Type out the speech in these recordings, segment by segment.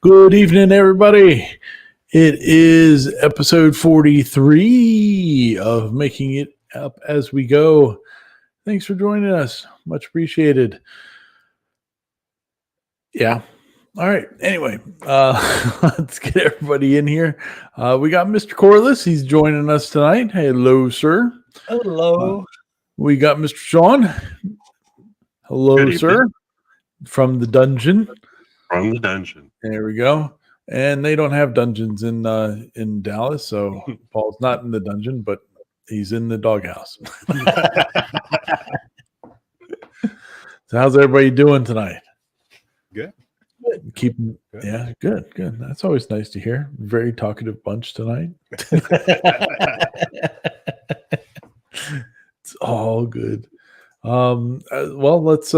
Good evening, everybody. It is episode 43 of Making It Up As We Go. Thanks for joining us. Much appreciated. Yeah. All right. Anyway, let's get everybody in here. We got Mr. Corliss. He's joining us tonight. Hello, sir. Hello. We got Mr. Sean. Hello, Good sir. evening. From the dungeon. From the dungeon. There we go. And they don't have dungeons in Dallas, so Paul's not in the dungeon, but he's in the doghouse. So how's everybody doing tonight? Good. Keeping Good. Yeah, good. That's always nice to hear. Very talkative bunch tonight. It's all good. Well, let's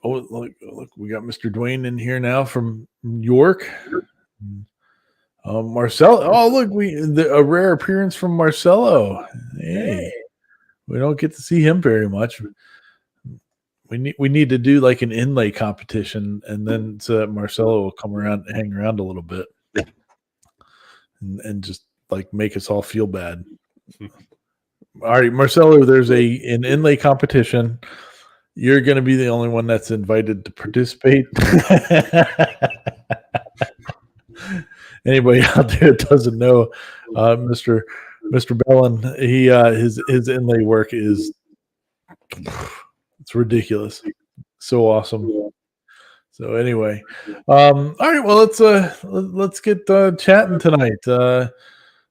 look, we got Mr. Dwayne in here now from York. Marcelo. Oh, look, a rare appearance from Marcelo. Hey, we don't get to see him very much. We need to do like an inlay competition, and then so that Marcelo will come around, hang around a little bit, and just like make us all feel bad. All right, Marcelo, there's an inlay competition. You're going to be the only one that's invited to participate. Anybody out there that doesn't know, Mr. Bellin, he his inlay work is it's ridiculous, so awesome. So anyway, all right, well let's get chatting tonight.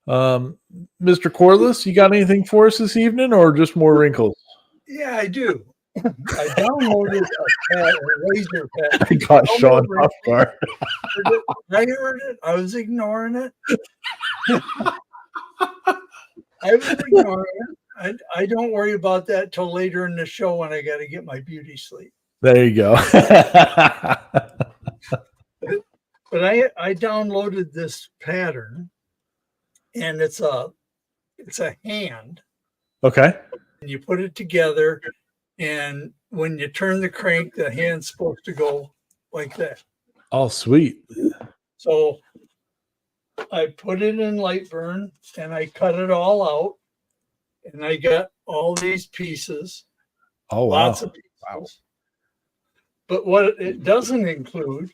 Mr. Corliss, you got anything for us this evening, or just more wrinkles? Yeah, I do. I downloaded a laser pad. I got Sean off guard. I heard it. I was ignoring it. I don't worry about that till later in the show when I got to get my beauty sleep. There you go. But I downloaded this pattern, and it's a hand. Okay. And you put it together, and when you turn the crank, the hand's supposed to go like that. Oh, sweet. So I put it in Lightburn, and I cut it all out, and I got all these pieces. Oh, wow. Lots of pieces. Wow. But what it doesn't include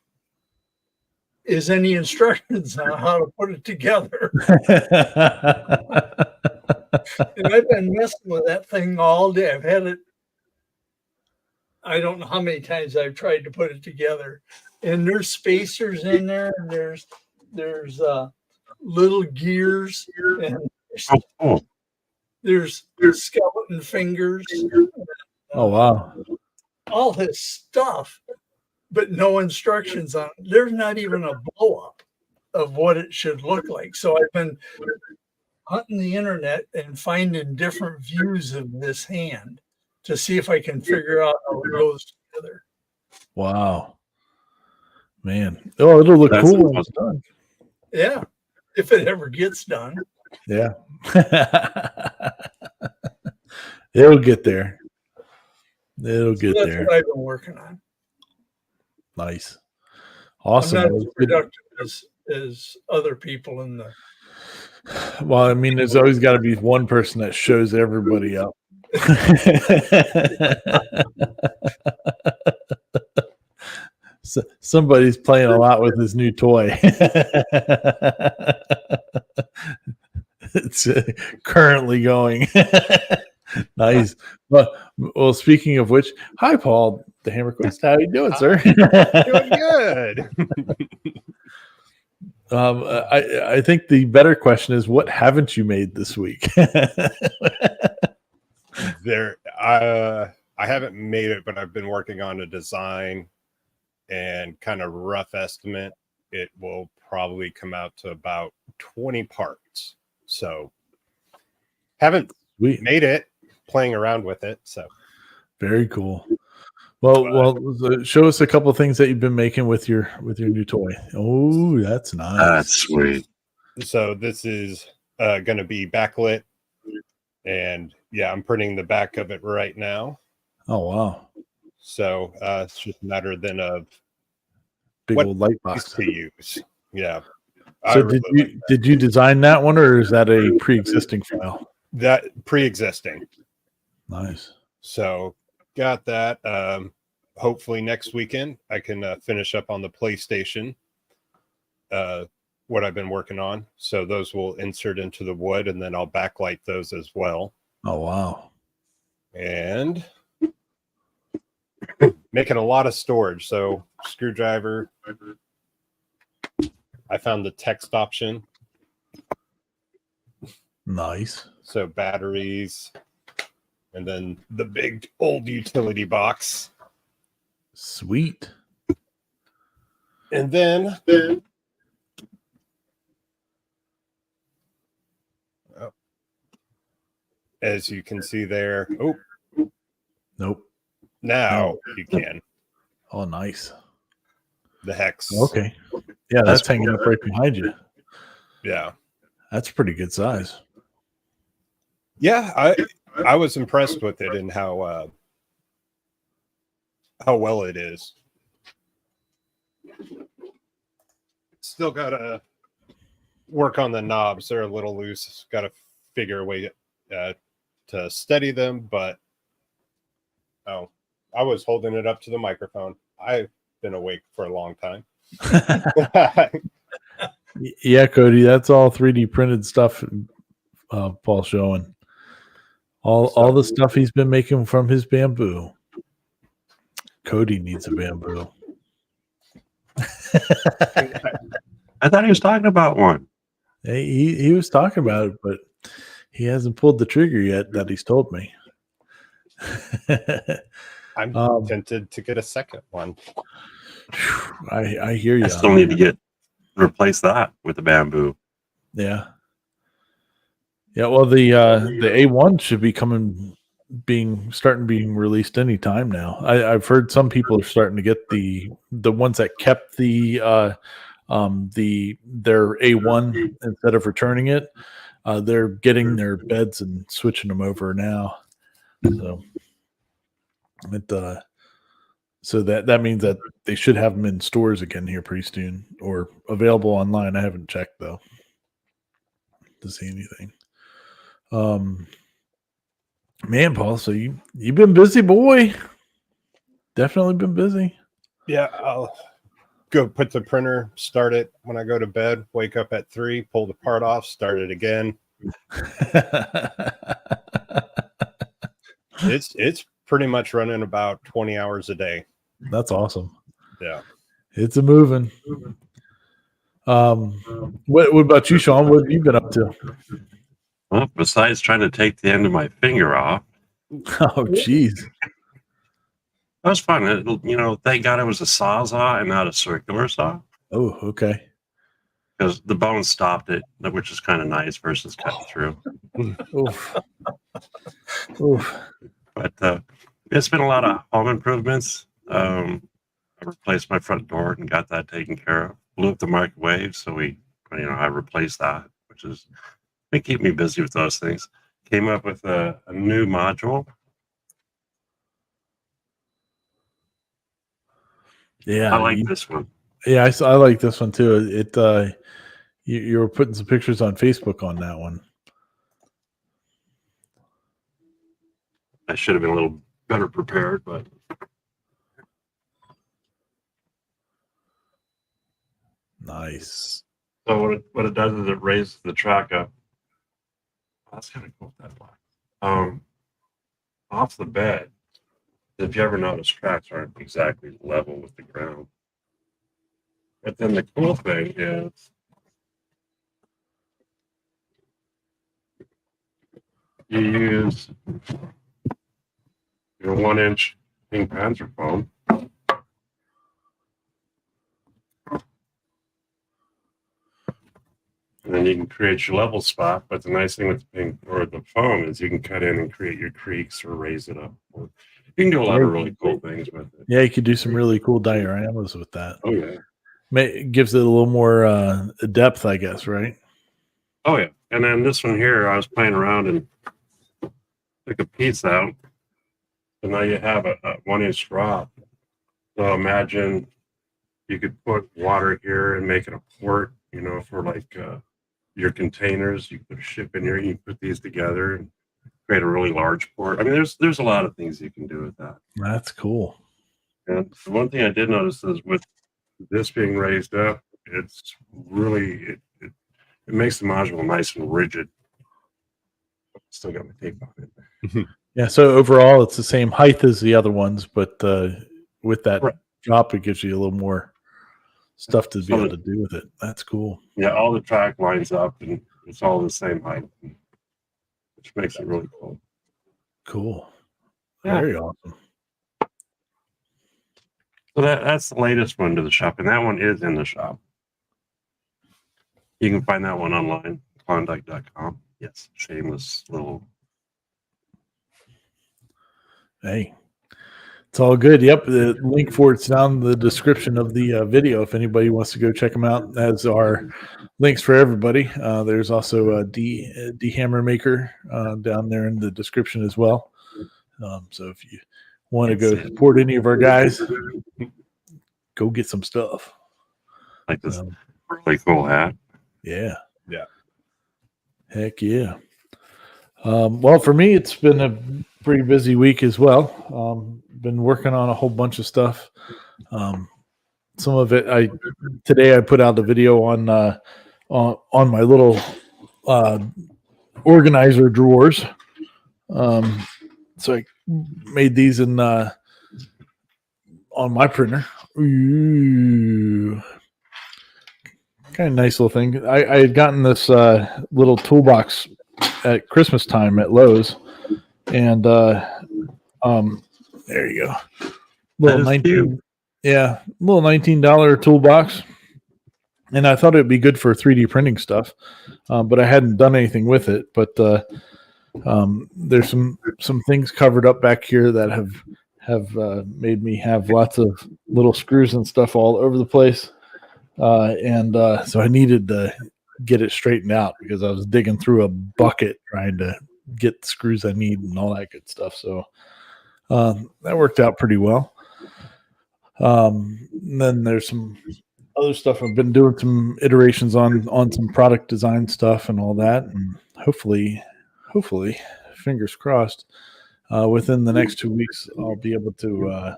is any instructions on how to put it together. And I've been messing with that thing all day. I've had it, I don't know how many times I've tried to put it together. And there's spacers in there, and there's little gears, and there's skeleton fingers. Oh, wow. All this stuff, but no instructions on it. There's not even a blow up of what it should look like. So I've been hunting the internet and finding different views of this hand to see if I can figure out how it goes together. Wow. Man. Oh, it'll look cool when it's done. Yeah. If it ever gets done. Yeah. It'll get there. That's there. What I've been working on. Nice. Awesome. I'm not as productive as other people in the. Well, I mean, there's always got to be one person that shows everybody up. So, somebody's playing a lot with his new toy. It's currently going. Nice. Well, speaking of which, hi, Paul, the Hammer Quest. How you doing, sir? Doing good. I think the better question is, what haven't you made this week? I haven't made it, but I've been working on a design and kind of rough estimate. It will probably come out to about 20 parts. So haven't made it, playing around with it. So very cool. Well, show us a couple of things that you've been making with your new toy. Oh, that's nice. That's sweet. So this is going to be backlit, and yeah, I'm printing the back of it right now. Oh, wow. So it's just a matter then of big What old light Used box. to use. Yeah. I So really did you like that. did you design that one, or is that a pre-existing file? That pre-existing. Nice. So got that. Hopefully next weekend I can finish up on the PlayStation. What I've been working on. So those will insert into the wood, and then I'll backlight those as well. Oh wow. And making a lot of storage. So screwdriver. I found the text option. Nice. So batteries, and then the big old utility box. Sweet. And then as you can see there, Nope. now you can. Oh, nice. The hex. Okay. Yeah, that's hanging up right behind you. Yeah. That's pretty good size. Yeah, I was impressed with it and how well it is. Still gotta work on the knobs. They're a little loose. Got to figure a way to steady them. But I was holding it up to the microphone. I've been awake for a long time. Yeah, Cody, that's all 3D printed stuff. Paul's showing all the stuff he's been making from his bamboo. Cody needs a bamboo. I thought he was talking about one. He was talking about it, but he hasn't pulled the trigger yet that he's told me. I'm tempted to get a second one. I hear you. I still need to replace that with the bamboo. Yeah. Yeah, well the A1 should be starting being released any time now. I've heard some people are starting to get the ones that kept their A1 instead of returning it. They're getting their beds and switching them over now. So that means that they should have them in stores again here pretty soon, or available online. I haven't checked though to see anything. Man, Paul, so you've been busy, boy. Definitely been busy. Yeah, I'll go put the printer, start it when I go to bed, wake up at 3, pull the part off, start it again. It's pretty much running about 20 hours a day. That's awesome. Yeah. It's a moving. What about you, Sean? What have you been up to? Well, besides trying to take the end of my finger off, Oh, geez. that was fun. Thank God it was a sawzall and not a circular saw, Oh, okay. because the bone stopped it, which is kind of nice versus cutting through. Oof. Oof. But it's been a lot of home improvements. I replaced my front door and got that taken care of. Blew up the microwave, so I replaced that, which is they keep me busy with those things. Came up with a new module. Yeah, I like this one. Yeah, I like this one too. It you were putting some pictures on Facebook on that one. I should have been a little better prepared, but Nice. so what it does is it raises the track up. That's kind of cool. That black. Off the bed. If you ever notice, tracks aren't exactly level with the ground. But then the cool thing is you use your 1-inch Pink Panther foam. And then you can create your level spot. But the nice thing with the foam is you can cut in and create your creeks or raise it up. Or you can do a lot of really cool things with it. Yeah, you could do some really cool dioramas with that. Oh yeah. It gives it a little more depth, I guess, right? Oh yeah. And then this one here, I was playing around and took a piece out. So now you have a 1-inch drop. So imagine you could put water here and make it a port, for like your containers. You could ship in here, you put these together and create a really large port. I mean, there's a lot of things you can do with that. That's cool. And the one thing I did notice is with this being raised up, it's really it makes the module nice and rigid. Still got my tape on it. Yeah. So overall, it's the same height as the other ones, but with that Right. drop, it gives you a little more stuff to be able to do with it. That's cool. Yeah, all the track lines up and it's all the same height, which makes it really cool. Cool. Yeah. Very awesome. So that's the latest one to the shop, and that one is in the shop. You can find that one online, Klondike.com. Yes, shameless little. Hey, it's all good. Yep. The link for it's down in the description of the video. If anybody wants to go check them out, as are links for everybody. There's also a D Hammer Maker down there in the description as well. So if you want to go support any of our guys, go get some stuff. Like this really cool hat. Yeah. Yeah. Heck yeah. Well, for me, it's been a pretty busy week as well. Been working on a whole bunch of stuff. Some of it, today I put out a video on my little organizer drawers. So I made these in on my printer. Ooh. Kind of nice little thing. I had gotten this little toolbox at Christmas time at Lowe's, and there you go. Little little $19 toolbox, and I thought it'd be good for 3D printing stuff, but I hadn't done anything with it. But there's some things covered up back here that have made me have lots of little screws and stuff all over the place. So I needed to get it straightened out because I was digging through a bucket trying to get the screws I need and all that good stuff. So that worked out pretty well. Then there's some other stuff. I've been doing some iterations on some product design stuff and all that. And hopefully, fingers crossed, within the next 2 weeks, I'll be able to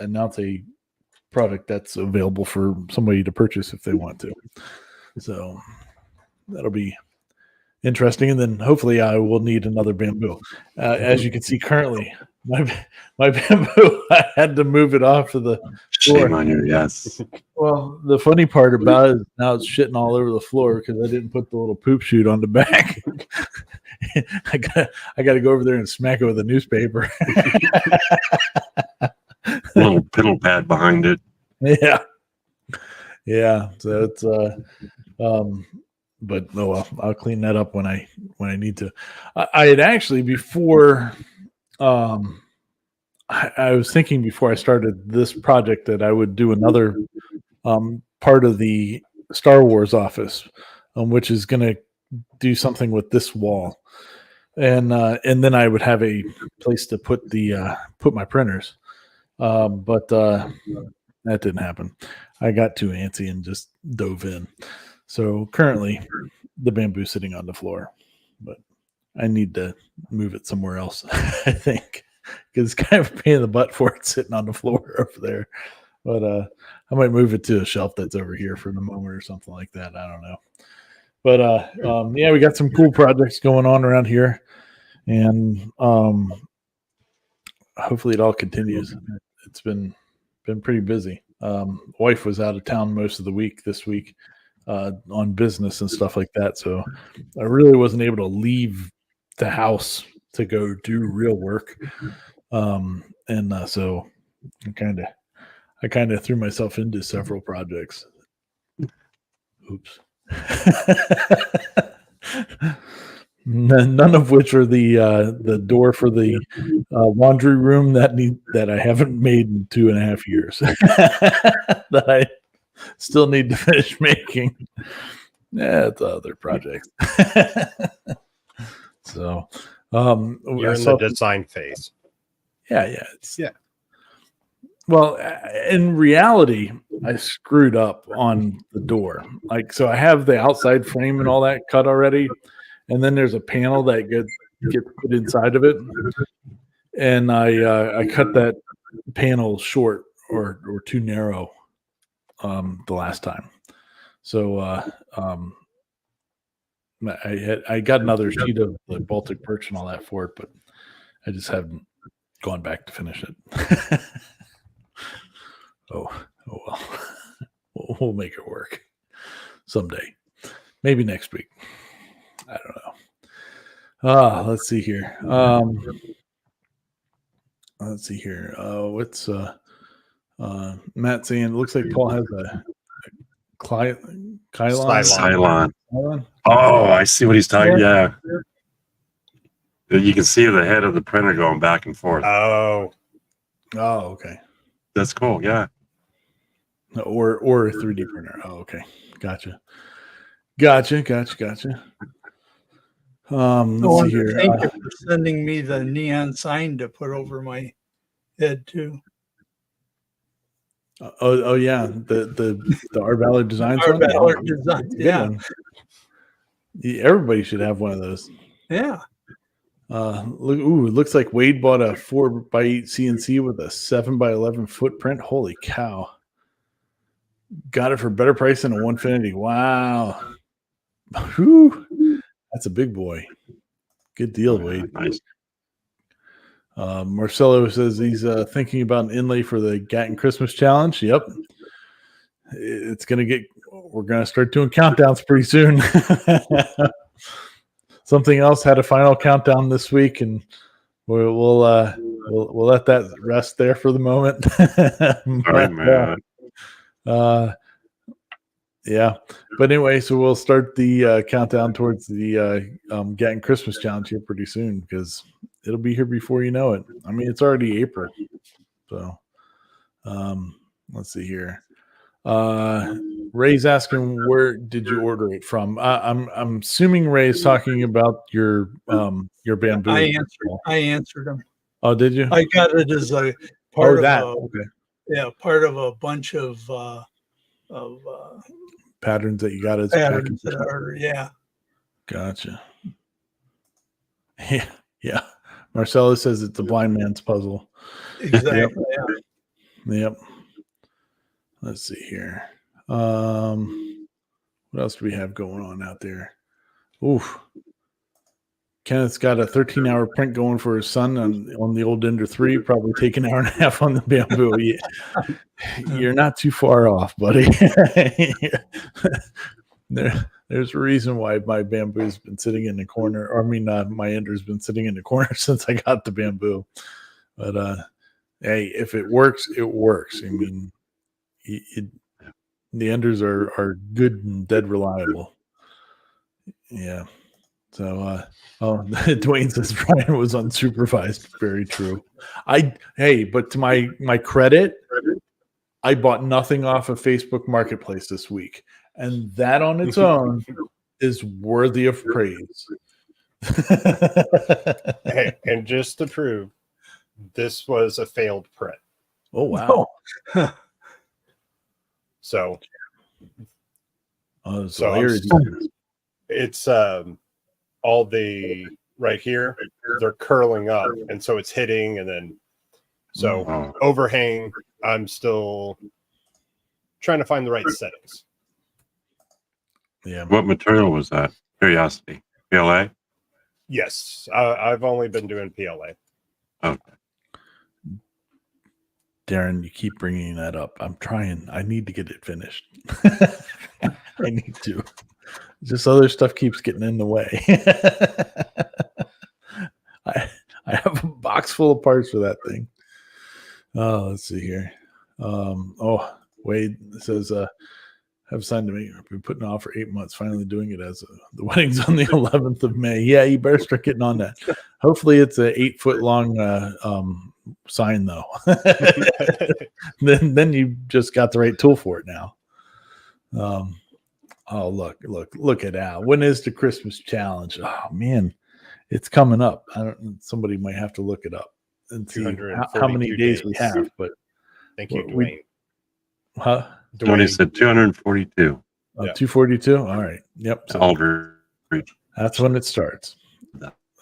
announce a product that's available for somebody to purchase if they want to. So that'll be interesting. And then hopefully I will need another bamboo. As you can see currently, my bamboo, I had to move it off of the floor. Shame on you, yes. Well, the funny part about it is now it's shitting all over the floor because I didn't put the little poop chute on the back. I gotta go over there and smack it with a newspaper. Little piddle pad behind it. Yeah. So it's but oh well, I'll clean that up when I need to. I had actually before I was thinking before I started this project that I would do another part of the Star Wars office, which is going to do something with this wall, and then I would have a place to put my printers. But that didn't happen. I got too antsy and just dove in. So currently the bamboo's sitting on the floor, but I need to move it somewhere else, I think, because it's kind of a pain in the butt for it sitting on the floor over there. But I might move it to a shelf that's over here for the moment or something like that. I don't know. But yeah, we got some cool projects going on around here, and hopefully it all continues. It's been pretty busy. Wife was out of town most of the week this week on business and stuff like that, so I really wasn't able to leave the house to go do real work. So I kind of threw myself into several projects. Oops. None of which are the door for the laundry room that I haven't made in 2.5 years that I still need to finish making. Yeah, it's other projects. So you're in the design phase. Yeah, Well, in reality, I screwed up on the door. Like, so I have the outside frame and all that cut already, and then there's a panel that gets put inside of it, and I cut that panel short or too narrow the last time. So I got another sheet of the Baltic birch and all that for it, but I just haven't gone back to finish it. Oh well. We'll make it work someday. Maybe next week. I don't know. Let's see here. Let's see here. What's Matt saying? It looks like Paul has a Kylon. Cylon. Kylon? Oh, I see what he's talking. Yeah. You can see the head of the printer going back and forth. Oh, Okay. That's cool. Yeah. Or a 3D printer. Oh, okay. Gotcha. Let's see here. Thank you for sending me the neon sign to put over my head too. Yeah, the Art Ballard Designs Art one. Ballard Designs, Good yeah. one. Everybody should have one of those. Yeah. It looks like Wade bought a 4x8 CNC with a 7x11 footprint. Holy cow! Got it for better price than a 150. Wow. Whew. That's a big boy. Good deal, Wade. Nice. Marcelo says he's thinking about an inlay for the Gatton Christmas Challenge. Yep. We're going to start doing countdowns pretty soon. Something else had a final countdown this week, and we'll let that rest there for the moment. Sorry, man. Yeah, but anyway, so we'll start the countdown towards the Gatton Christmas Challenge here pretty soon, because it'll be here before you know it. I mean, it's already April, so let's see here. Ray's asking, where did you order it from? I'm assuming Ray's talking about your bamboo. I answered him. Oh, did you? I got it as a part of Okay. part of a bunch of Patterns that you got as patterns package. that are, yeah. Gotcha. Yeah. Marcelo says it's a blind man's puzzle. Exactly. Yep. Let's see here. What else do we have going on out there? Oof. Kenneth's got a 13-hour print going for his son on the old Ender 3, probably take an hour and a half on the bamboo. You're not too far off, buddy. There's a reason why my bamboo's been sitting in the corner. Or, I mean, my Ender's been sitting in the corner since I got the bamboo. But hey, if it works, it works. I mean, the Enders are good and dead reliable. Yeah. So, Dwayne says Brian was unsupervised. Very true. But to my credit, I bought nothing off of Facebook Marketplace this week, and that on its own is worthy of praise. hey, and just to prove, this was a failed print. Oh wow! So it's all the right here, they're curling up, and so it's hitting, and then overhang. I'm still trying to find the right settings. Yeah. What material was that? Curiosity. PLA? Yes, I've only been doing PLA. Okay. Darren, you keep bringing that up. I'm trying. I need to get it finished. I need to. Just other stuff keeps getting in the way. I have a box full of parts for that thing. Let's see here. Wade says, have signed to me. I've been putting it off for 8 months, finally doing it as the wedding's on the 11th of May. Yeah, you better start getting on that. Hopefully it's a 8-foot long sign though. then you just got the right tool for it now. Look at Al. When is the Christmas challenge? Oh man, it's coming up. Somebody might have to look it up and see how many days we have, but Thank you, We- Dwayne. Huh? Tony said 242. Yeah. 242. All right. Yep. So Aldridge. that's when it starts,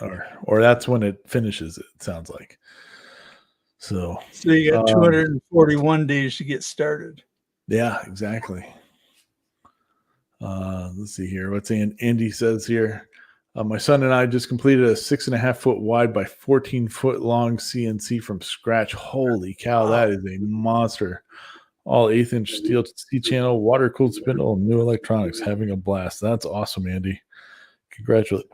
or that's when it finishes. It sounds like. So So you got Um, 241 days to get started. yeah, exactly. Let's see here. What's Andy says here. My son and I just completed a 6.5 foot wide by 14 foot long CNC from scratch. Holy cow, that is a monster. All 1/8 inch steel C channel, water cooled spindle, and new electronics. Having a blast. That's awesome, Andy. Congratulations.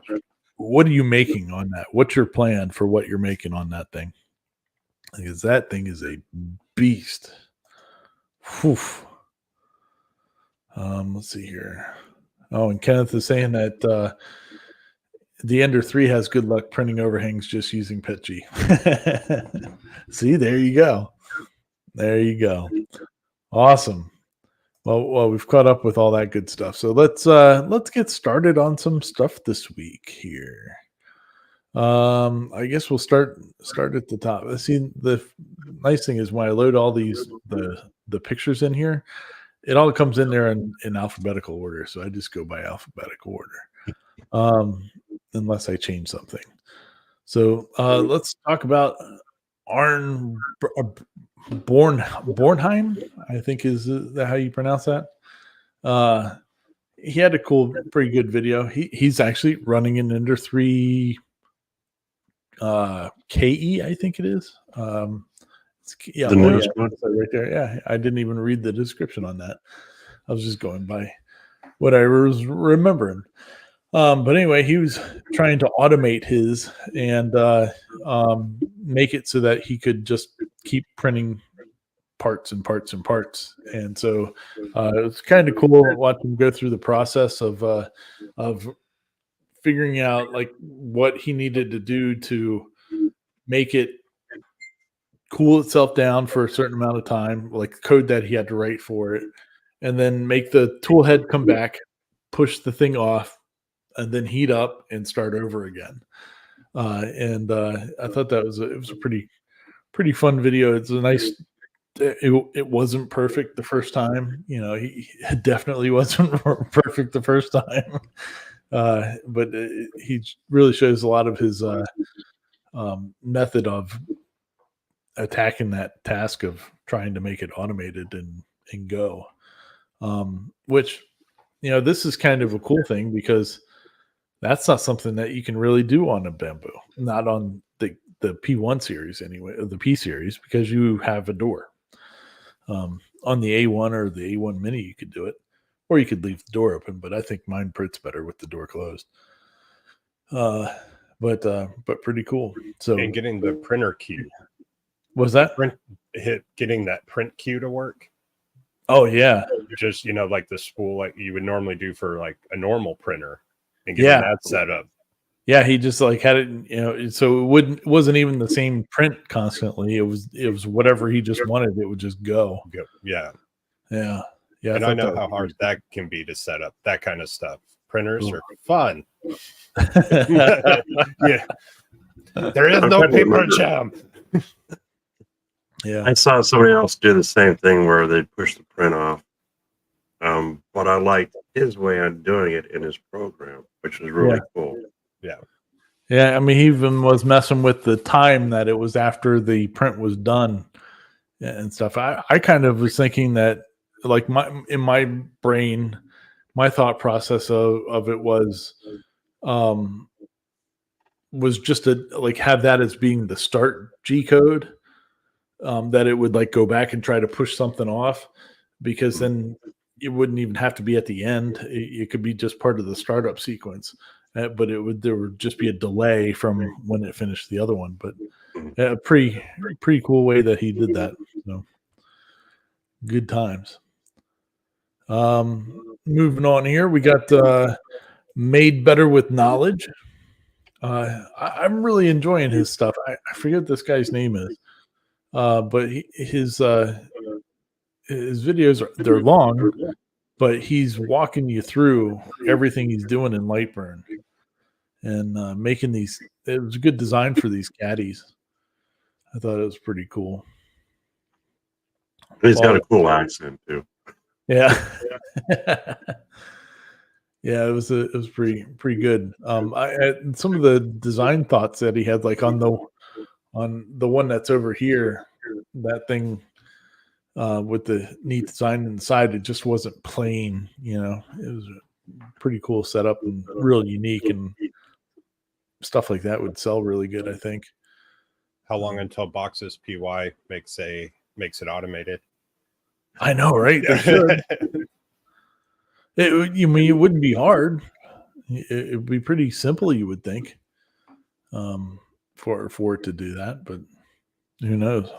What are you making on that? What's your plan for what you're making on that thing? Because that thing is a beast. Whew. Let's see here. Oh, and Kenneth is saying that the Ender 3 has good luck printing overhangs just using PETG. See, there you go. There you go. Awesome. Well, we've caught up with all that good stuff. So let's get started on some stuff this week here. I guess we'll start at the top. See, the nice thing is when I load all these the pictures in here, it all comes in there in alphabetical order. So I just go by alphabetical order, unless I change something. So let's talk about Arn Bornheim, I think is that how you pronounce that. He had a cool, pretty good video. He's actually running an Ender 3 KE, I think it is. Yeah, The newest one? right there. Yeah, I didn't even read the description on that. I was just going by what I was remembering. But anyway, he was trying to automate his and make it so that he could just keep printing parts and parts and parts. And so it was kind of cool to watch him go through the process of figuring out like what he needed to do to make it cool itself down for a certain amount of time, like code that he had to write for it, and then make the tool head come back, push the thing off, and then heat up and start over again. And I thought that was it was a pretty fun video. It's a nice. It wasn't perfect the first time. You know, he definitely wasn't perfect the first time. But he really shows a lot of his method of attacking that task of trying to make it automated and go. Which, you know, this is kind of a cool thing because that's not something that you can really do on a Bamboo, not on the P1 series anyway, or the P series, because you have a door. On the A1 or the A1 Mini, you could do it, or you could leave the door open. But I think mine prints better with the door closed. But pretty cool. So And getting the printer queue, was that? getting that print queue to work. Oh yeah, Just, like the spool like you would normally do for like a normal printer, and getting that set up. yeah. He just like had it, you know, so it wasn't even the same print constantly. It was whatever he just wanted. It would just go. Yeah. Yeah. And I know how hard that can be to set up that kind of stuff. Printers are fun. Yeah. There is no paper jam. Yeah. I saw somebody else do the same thing where they push the print off. But I liked his way on doing it in his program, which was really cool. Yeah, I mean, he even was messing with the time that it was after the print was done and stuff. I kind of was thinking that, like, in my brain, my thought process of it was just to like have that as being the start G code, that it would like go back and try to push something off, because then it wouldn't even have to be at the end. It could be just part of the startup sequence. But there would just be a delay from when it finished the other one. But a pretty cool way that he did that. So good times. Moving on here, we got Made Better with Knowledge. I'm really enjoying his stuff. I forget what this guy's name is, but his videos they're long, but he's walking you through everything he's doing in Lightburn and making these. It was a good design for these caddies. I thought it was pretty cool. He's got a cool accent too. Yeah. Yeah, it was pretty good. I some of the design thoughts that he had, like on the one that's over here, that thing with the neat design inside, it just wasn't plain. You know, it was a pretty cool setup and real unique, and stuff like that would sell really good, I think. How long until Boxes PY makes it automated? I know, right? They should. You mean it wouldn't be hard? It would be pretty simple, you would think, for it to do that. But who knows?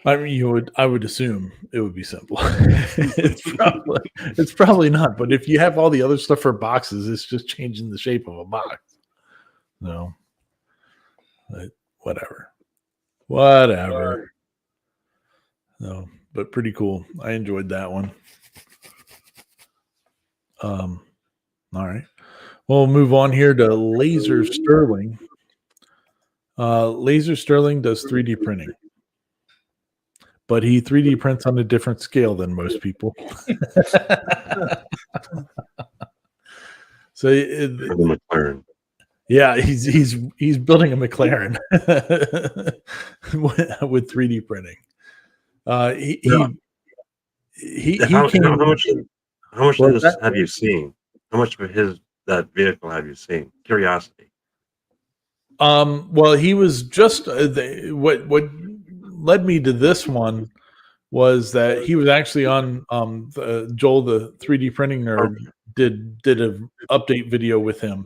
I mean, I would assume it would be simple. It's probably not. But if you have all the other stuff for boxes, it's just changing the shape of a box. No, but whatever. No, but pretty cool. I enjoyed that one. All right. We'll move on here to Laser Sterling. Laser Sterling does 3D printing, but he 3D prints on a different scale than most people. So For the McLaren. yeah, he's building a McLaren with 3D printing. How much of this have you seen? How much of that vehicle have you seen? Curiosity. Well, he was just what led me to this one was that he was actually on Joel, the 3D printing nerd, did a update video with him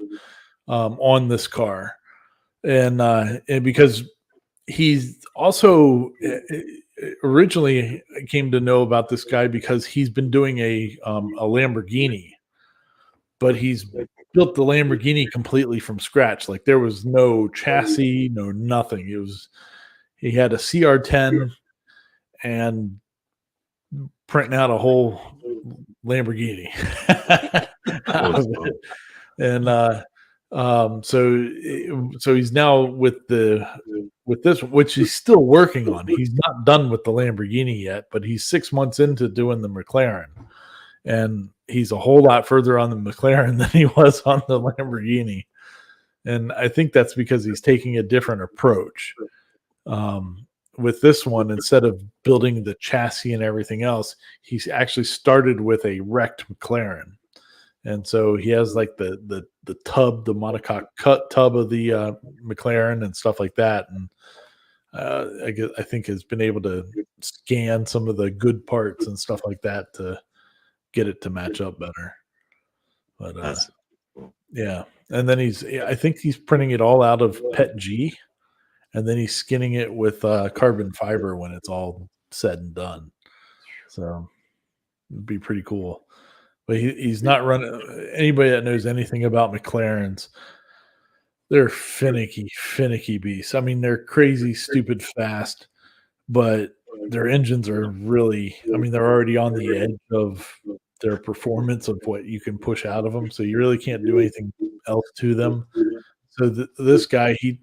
on this car, and because he's also originally came to know about this guy because he's been doing a Lamborghini, but he's built the Lamborghini completely from scratch. Like there was no chassis, no nothing. He had a CR10 and printing out a whole Lamborghini out of it. And so he's now with this, which he's still working on. He's not done with the Lamborghini yet, but he's 6 months into doing the McLaren, and he's a whole lot further on the McLaren than he was on the Lamborghini. And I think that's because he's taking a different approach. With this one, instead of building the chassis and everything else, he's actually started with a wrecked McLaren. And so he has like the tub, the monocoque cut tub of the McLaren and stuff like that. And I think has been able to scan some of the good parts and stuff like that to get it to match up better. But That's cool. yeah. And then I think he's printing it all out of PETG, and then he's skinning it with carbon fiber when it's all said and done. So it'd be pretty cool. But he's not running. Anybody that knows anything about McLarens, they're finicky beasts. I mean, they're crazy, stupid fast, but their engines are really, I mean, they're already on the edge of their performance of what you can push out of them. So you really can't do anything else to them. So this guy, he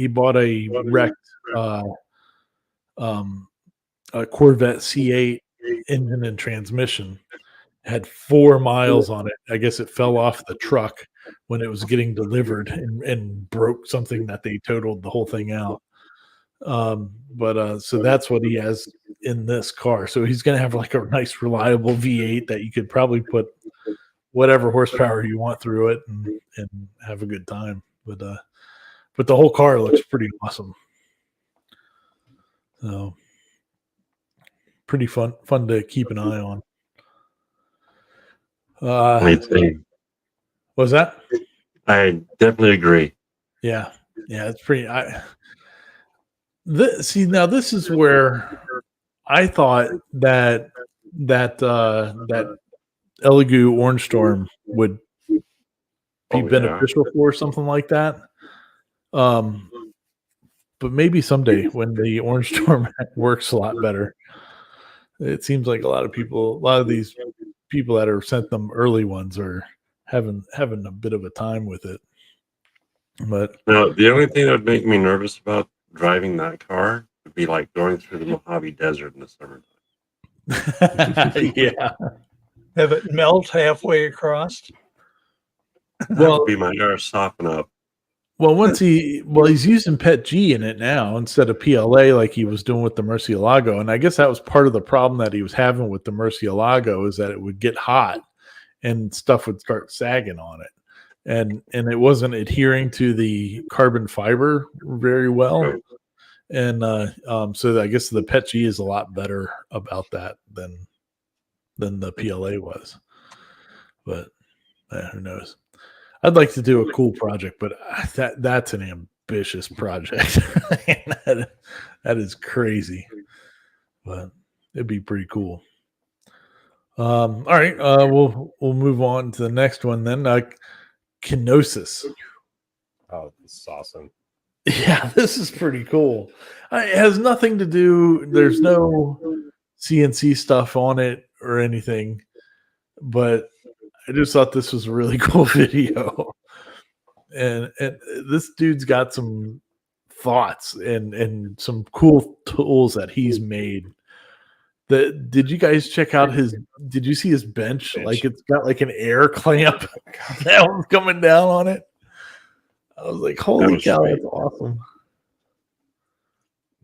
bought a wrecked a Corvette C8 engine and transmission. Had 4 miles on it. I guess it fell off the truck when it was getting delivered and broke something that they totaled the whole thing out. So that's what he has in this car. So he's going to have like a nice, reliable V8 that you could probably put whatever horsepower you want through it and have a good time. But the whole car looks pretty awesome. So pretty fun to keep an eye on. What was that? I definitely agree. Yeah, it's pretty. See, now this is where I thought that Elegoo Orange Storm would be beneficial for something like that. But maybe someday when the Orange Storm works a lot better. It seems like a lot of these people that are sent them early ones are having a bit of a time with it. But Now, the only thing that would make me nervous about driving that car would would be like going through the Mojave Desert in the summer. Yeah. Have it melt halfway across. That Well, would be my air soften up. Well, he's using Pet G in it now instead of PLA like he was doing with the Murcielago, and I guess that was part of the problem that he was having with the Murcielago is that it would get hot and stuff would start sagging on it, and it wasn't adhering to the carbon fiber very well, Right. and so I guess the Pet G is a lot better about that than the PLA was, but who knows. I'd like to do a cool project, but that's an ambitious project. that is crazy, but it'd be pretty cool. All right, we'll move on to the next one then. Kenosis. Oh, this is awesome. Yeah, this is pretty cool. It has nothing to do. There's no CNC stuff on it or anything, but I just thought this was a really cool video. And this dude's got some thoughts and some cool tools that he's made. Did you guys check out did you see his bench? Like it's got like an air clamp that was coming down on it. I was like, holy cow, sweet. that's awesome.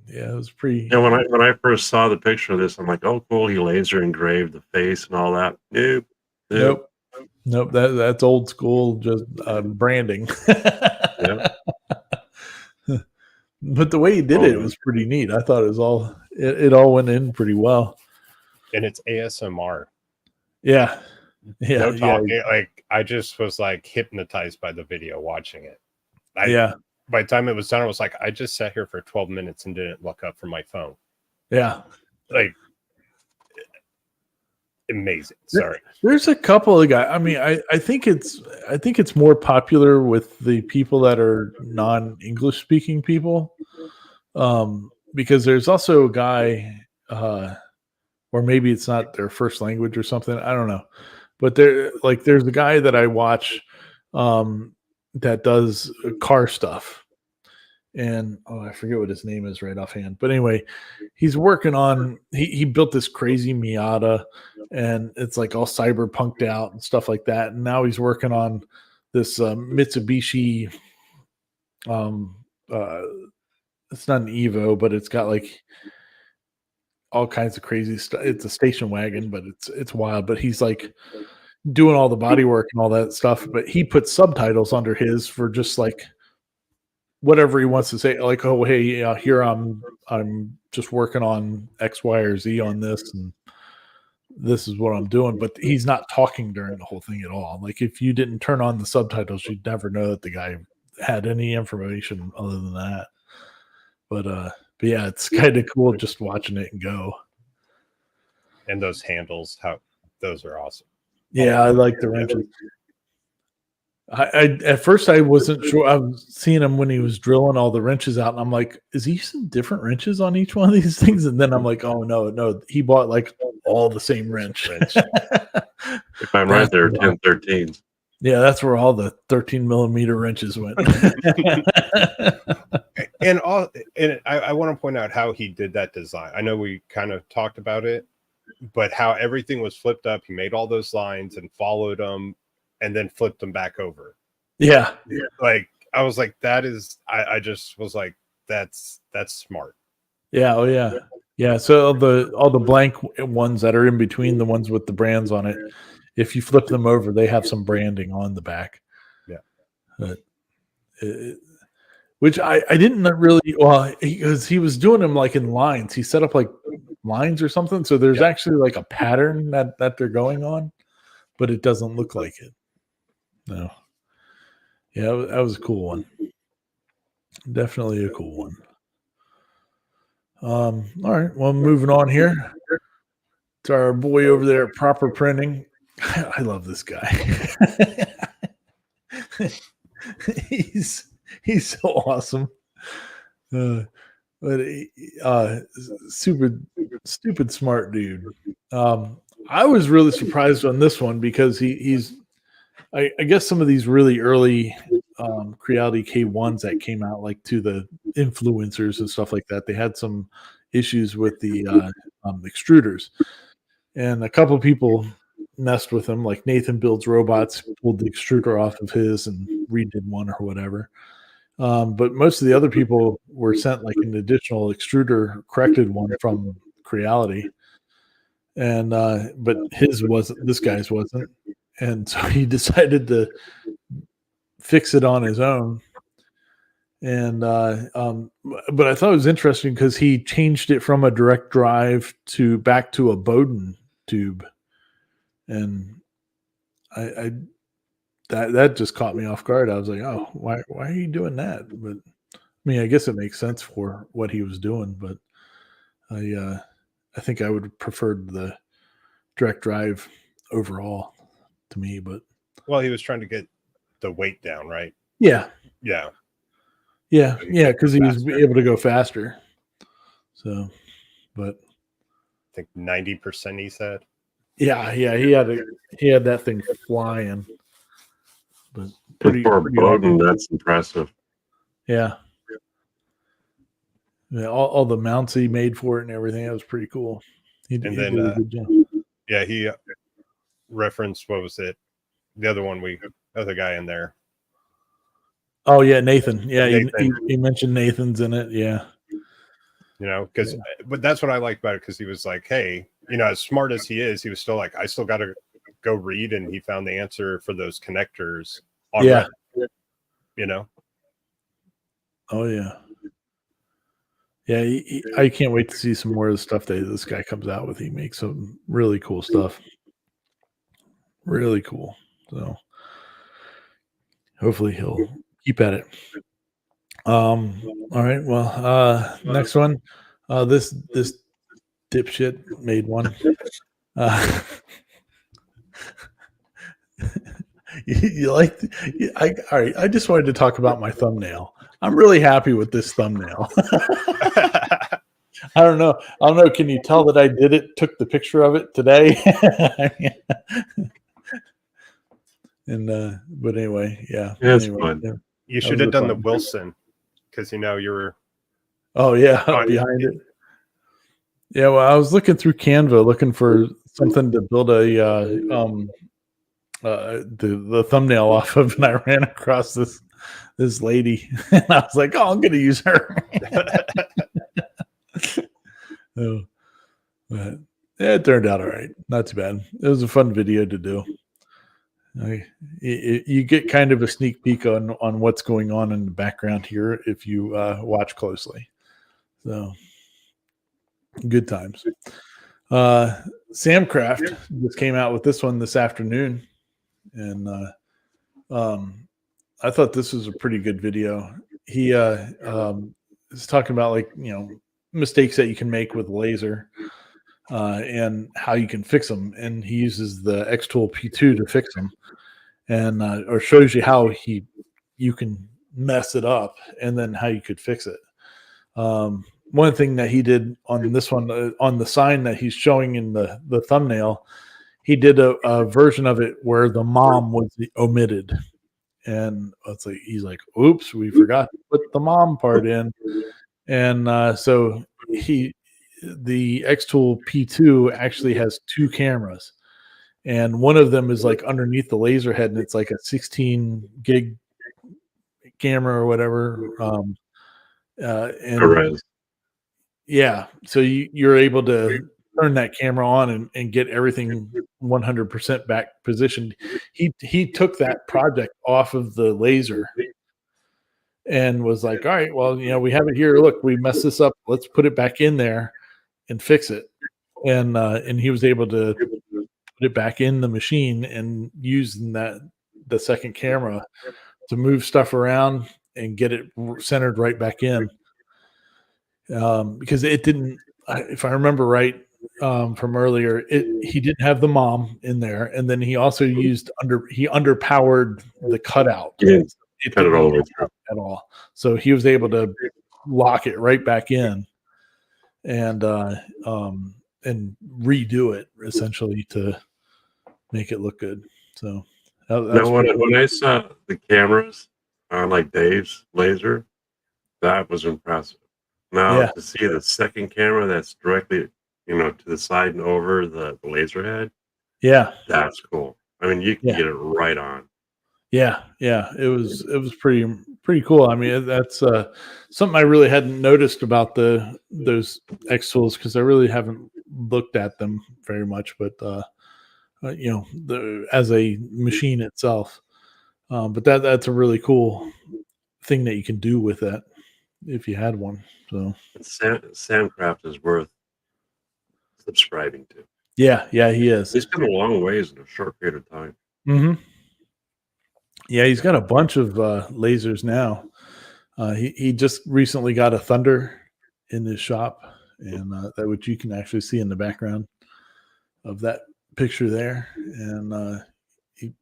Yeah, it was pretty. Yeah, when I first saw the picture of this, I'm like, oh, cool. He laser engraved the face and all that. Nope. Nope. That's old school, just branding. Yeah. But the way he did it was pretty neat. I thought it all went in pretty well. And it's ASMR. Yeah. Yeah. No talking. Like I just was like hypnotized by the video watching it. By the time it was done, I was like, I just sat here for 12 minutes and didn't look up from my phone. Yeah. Like amazing. Sorry. There's a couple of guys. I mean, I think it's more popular with the people that are non-English speaking people. Because there's also a guy, or maybe it's not their first language or something. I don't know. But there's a guy that I watch that does car stuff. And I forget what his name is right offhand. But anyway, he's working on he built this crazy Miata and it's like all cyberpunked out and stuff like that. And now he's working on this Mitsubishi it's not an Evo, but it's got like all kinds of crazy stuff. It's a station wagon, but it's wild. But he's like doing all the body work and all that stuff. But he puts subtitles under his for just like whatever he wants to say, like, oh, hey, here I'm just working on X, Y, or Z on this, and this is what I'm doing. But he's not talking during the whole thing at all. Like, if you didn't turn on the subtitles, you'd never know that the guy had any information other than that. But yeah, it's kind of cool just watching it and go. And those handles, those are awesome. Yeah, I like the wrenches. I at first I wasn't sure. I was seeing him when he was drilling all the wrenches out, and I'm like, is he using different wrenches on each one of these things? And then I'm like, oh no, he bought like all the same wrench. If I'm right, they're 1013s. Yeah, that's where all the 13 millimeter wrenches went. And I want to point out how he did that design. I know we kind of talked about it, but how everything was flipped up. He made all those lines and followed them, and then flipped them back over. Yeah. Like I was like, that is. I just was like, that's smart. Yeah. Oh yeah. Yeah. So all the blank ones that are in between the ones with the brands on it, if you flip them over, they have some branding on the back. Yeah. Which I didn't really, well, because he was doing them like in lines. He set up like lines or something. So there's actually like a pattern that they're going on, but it doesn't look like it. No. Yeah, that was a cool one. Definitely a cool one. All right. Well, moving on here to our boy over there at Proper Printing. I love this guy. He's so awesome. But super stupid smart dude. I was really surprised on this one because he's I guess some of these really early Creality K1s that came out like to the influencers and stuff like that. They had some issues with the extruders, and a couple of people messed with them. Like Nathan Builds Robots pulled the extruder off of his and redid one or whatever. But most of the other people were sent like an additional extruder corrected one from Creality, and but his wasn't. This guy's wasn't, and so he decided to fix it on his own. And but I thought it was interesting because he changed it from a direct drive to back to a Bowden tube, and I that just caught me off guard. I was like, oh, why are you doing that? But I mean, I guess it makes sense for what he was doing, but I think I would have preferred the direct drive overall to me, but Well, he was trying to get the weight down, right? yeah, Yeah. because he was Faster. able to go faster. So, but I think 90% he said. yeah, he had that thing flying. But And for Bowden, that's impressive. yeah. Yeah, all the mounts he made for it and everything, that was pretty cool. He And did then, a good job. Yeah, he referenced, what was it? The other one, other guy in there. Oh yeah, Nathan. Yeah, Nathan. He mentioned Nathan's in it. Yeah. You know, because but that's what I like about it, because he was like, hey, you know, as smart as he is, he was still like, I still got to go read, and he found the answer for those connectors on Yeah. Reddit, you know. Oh yeah. Yeah, I can't wait to see some more of the stuff that this guy comes out with. He makes some really cool stuff. Really cool. So hopefully he'll keep at it. All right. Well, next one. This dipshit made one. You like? All right. I just wanted to talk about my thumbnail. I'm really happy with this thumbnail. I don't know. Can you tell that I did it? Took the picture of it today. And but anyway, yeah. Yeah, it's Anyway, fun. yeah. You That should was have a done the fun- Wilson, because you know you were. Oh yeah, Oh, behind it. Yeah, well, I was looking through Canva looking for something to build a the thumbnail off of, and I ran across this lady, and I was like, "Oh, I'm going to use her." Oh, but yeah, it turned out all right. Not too bad. It was a fun video to do. You get kind of a sneak peek on what's going on in the background here if you watch closely. So good times. Samcraft just came out with this one this afternoon, and I thought this was a pretty good video. He is talking about, like, you know, mistakes that you can make with laser and how you can fix them, and he uses the Xtool P2 to fix them, and or shows you how you can mess it up and then how you could fix it. One thing that he did on this one, on the sign that he's showing in the thumbnail, he did a version of it where the mom was omitted, and it's like he's like, "Oops, we forgot to put the mom part in," and so the Xtool P2 actually has two cameras, and one of them is like underneath the laser head, and it's like a 16 gig camera or whatever. And Perez. yeah, so you're able to turn that camera on and get everything 100% back positioned. He took that project off of the laser and was like, all right, well, you know, we have it here. Look, we messed this up. Let's put it back in there and fix it. And he was able to put it back in the machine and using the second camera to move stuff around and get it centered right back in. Because it didn't, if I remember right from earlier, he didn't have the mom in there, and then he also underpowered the cutout. Yeah, It cut it didn't all the way work through. at all. So he was able to lock it right back in and redo it essentially to make it look good. So that was Now, when I saw the cameras on like Dave's laser, That was impressive. Now Yeah. to see the second camera that's directly, to the side and over the laser head, Yeah. that's cool. I mean, you can Yeah. get it right on. Yeah, it was pretty cool. I mean, that's something I really hadn't noticed about those X tools because I really haven't looked at them very much. But as a machine itself, but that's a really cool thing that you can do with that if you had one. So And Sandcraft is worth subscribing to. yeah, he is. He's come a long ways in a short period of time. Hmm. Yeah, he's got a bunch of lasers now. He just recently got a Thunder in his shop, and that which you can actually see in the background of that picture there. And he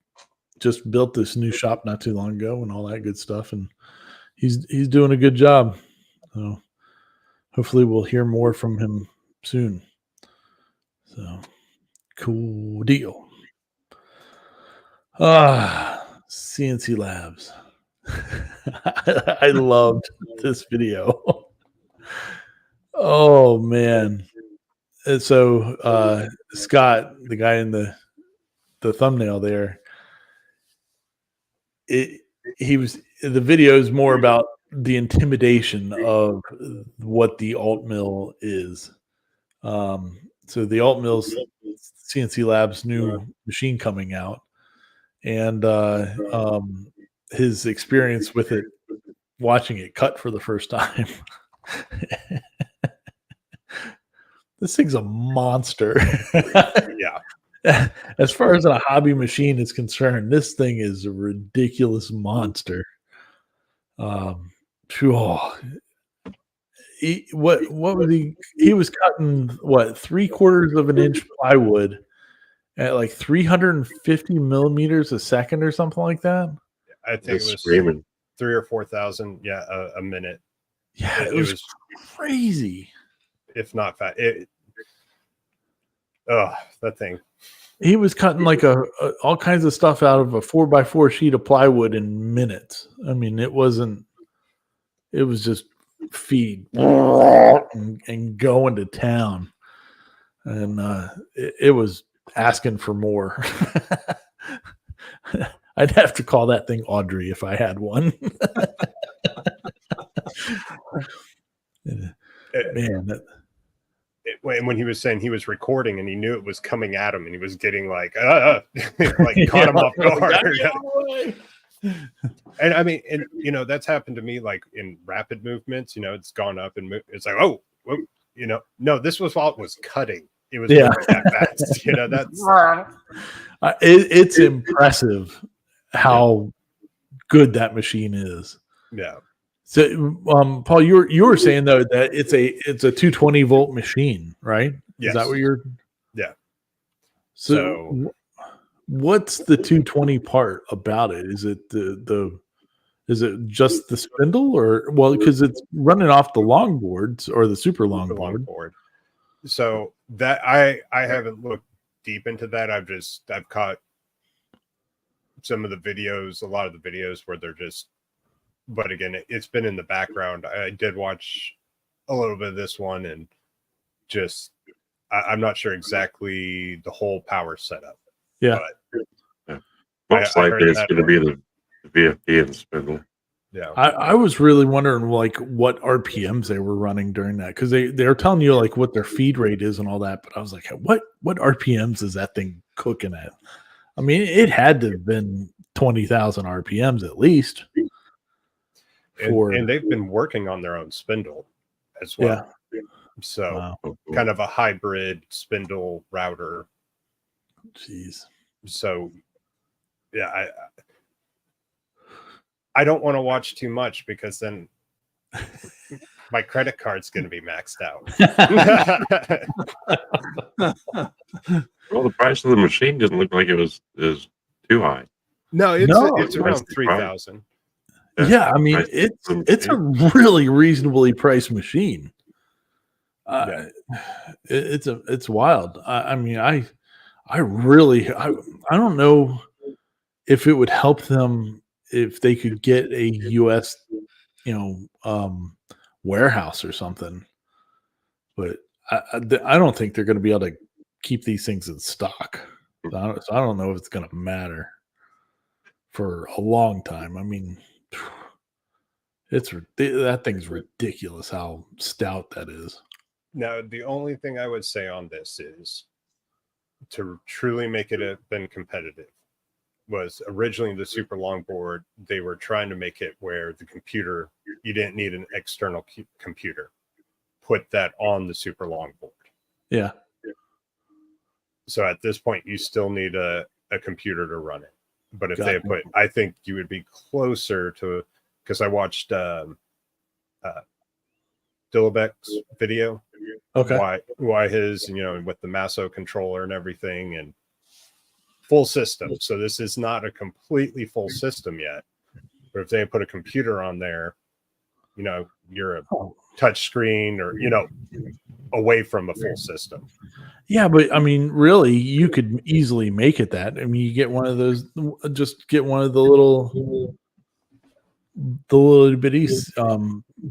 just built this new shop not too long ago, and all that good stuff. And he's doing a good job. So hopefully, we'll hear more from him soon. So cool deal. CNC Labs. I loved this video. Oh man. And so Scott, the guy in the thumbnail there, the video is more about the intimidation of what the alt mill is. So the alt mill's CNC Labs new machine coming out, and his experience with it, watching it cut for the first time. This thing's a monster. Yeah. As far as a hobby machine is concerned, this thing is a ridiculous monster. What was he? He was cutting what 3/4 of an inch plywood at like 350 millimeters a second or something like that. I think Just it was screaming. 3,000 or 4,000. Yeah, a minute. Yeah, it was crazy. If not fat. That thing. He was cutting like all kinds of stuff out of a 4x4 sheet of plywood in minutes. I mean, it was just feed and going to town. And it was asking for more. I'd have to call that thing Audrey if I had one. Man, when he was saying he was recording and he knew it was coming at him and he was getting like caught him off guard. And I mean, that's happened to me like in rapid movements. It's gone up and it's like, oh, no, this was while it was cutting. It was that fast. That's it's impressive how good that machine is. Yeah. So, Paul, you were saying though that it's a 220 volt machine, right? Yes. Is that what you're? Yeah. So what's the 220 part about it? Is it is it just the spindle, or because it's running off the longboards or the super longboard? So that I haven't looked deep into that. I've caught some of the videos, a lot of the videos where they're just. But again, it's been in the background. I did watch a little bit of this one, and just I'm not sure exactly the whole power setup. Yeah. But most likely it's going to be the VFD and spindle. Yeah. I was really wondering like what RPMs they were running during that, because they're telling you like what their feed rate is and all that, but I was like, what RPMs is that thing cooking at? I mean, it had to have been 20,000 RPMs at least. And they've been working on their own spindle as well. Yeah. So kind of a hybrid spindle router. Jeez. So yeah, I don't want to watch too much because then my credit card's going to be maxed out. Well, the price of the machine doesn't look like is too high. No, it's around 3,000. Yeah, I mean it's a really reasonably priced machine. It's wild. I mean, I don't know if it would help them if they could get a US warehouse or something. But I don't think they're going to be able to keep these things in stock. So I don't know if it's going to matter for a long time. I mean, that thing's ridiculous how stout that is. Now, the only thing I would say on this is to truly make it been competitive was originally the super longboard. They were trying to make it where the computer, you didn't need an external computer. Put that on the super longboard. Yeah. So at this point, you still need a computer to run it. But if Got they it. put, I think you would be closer to, because I watched Dillabeck's video. Okay. Why his, with the Masso controller and everything and full system. So this is not a completely full system yet. But if they put a computer on there, you're a touch screen or, away from a full system. Yeah, but I mean, really, you could easily make it that. I mean, you get one of those, just get one of the little bitty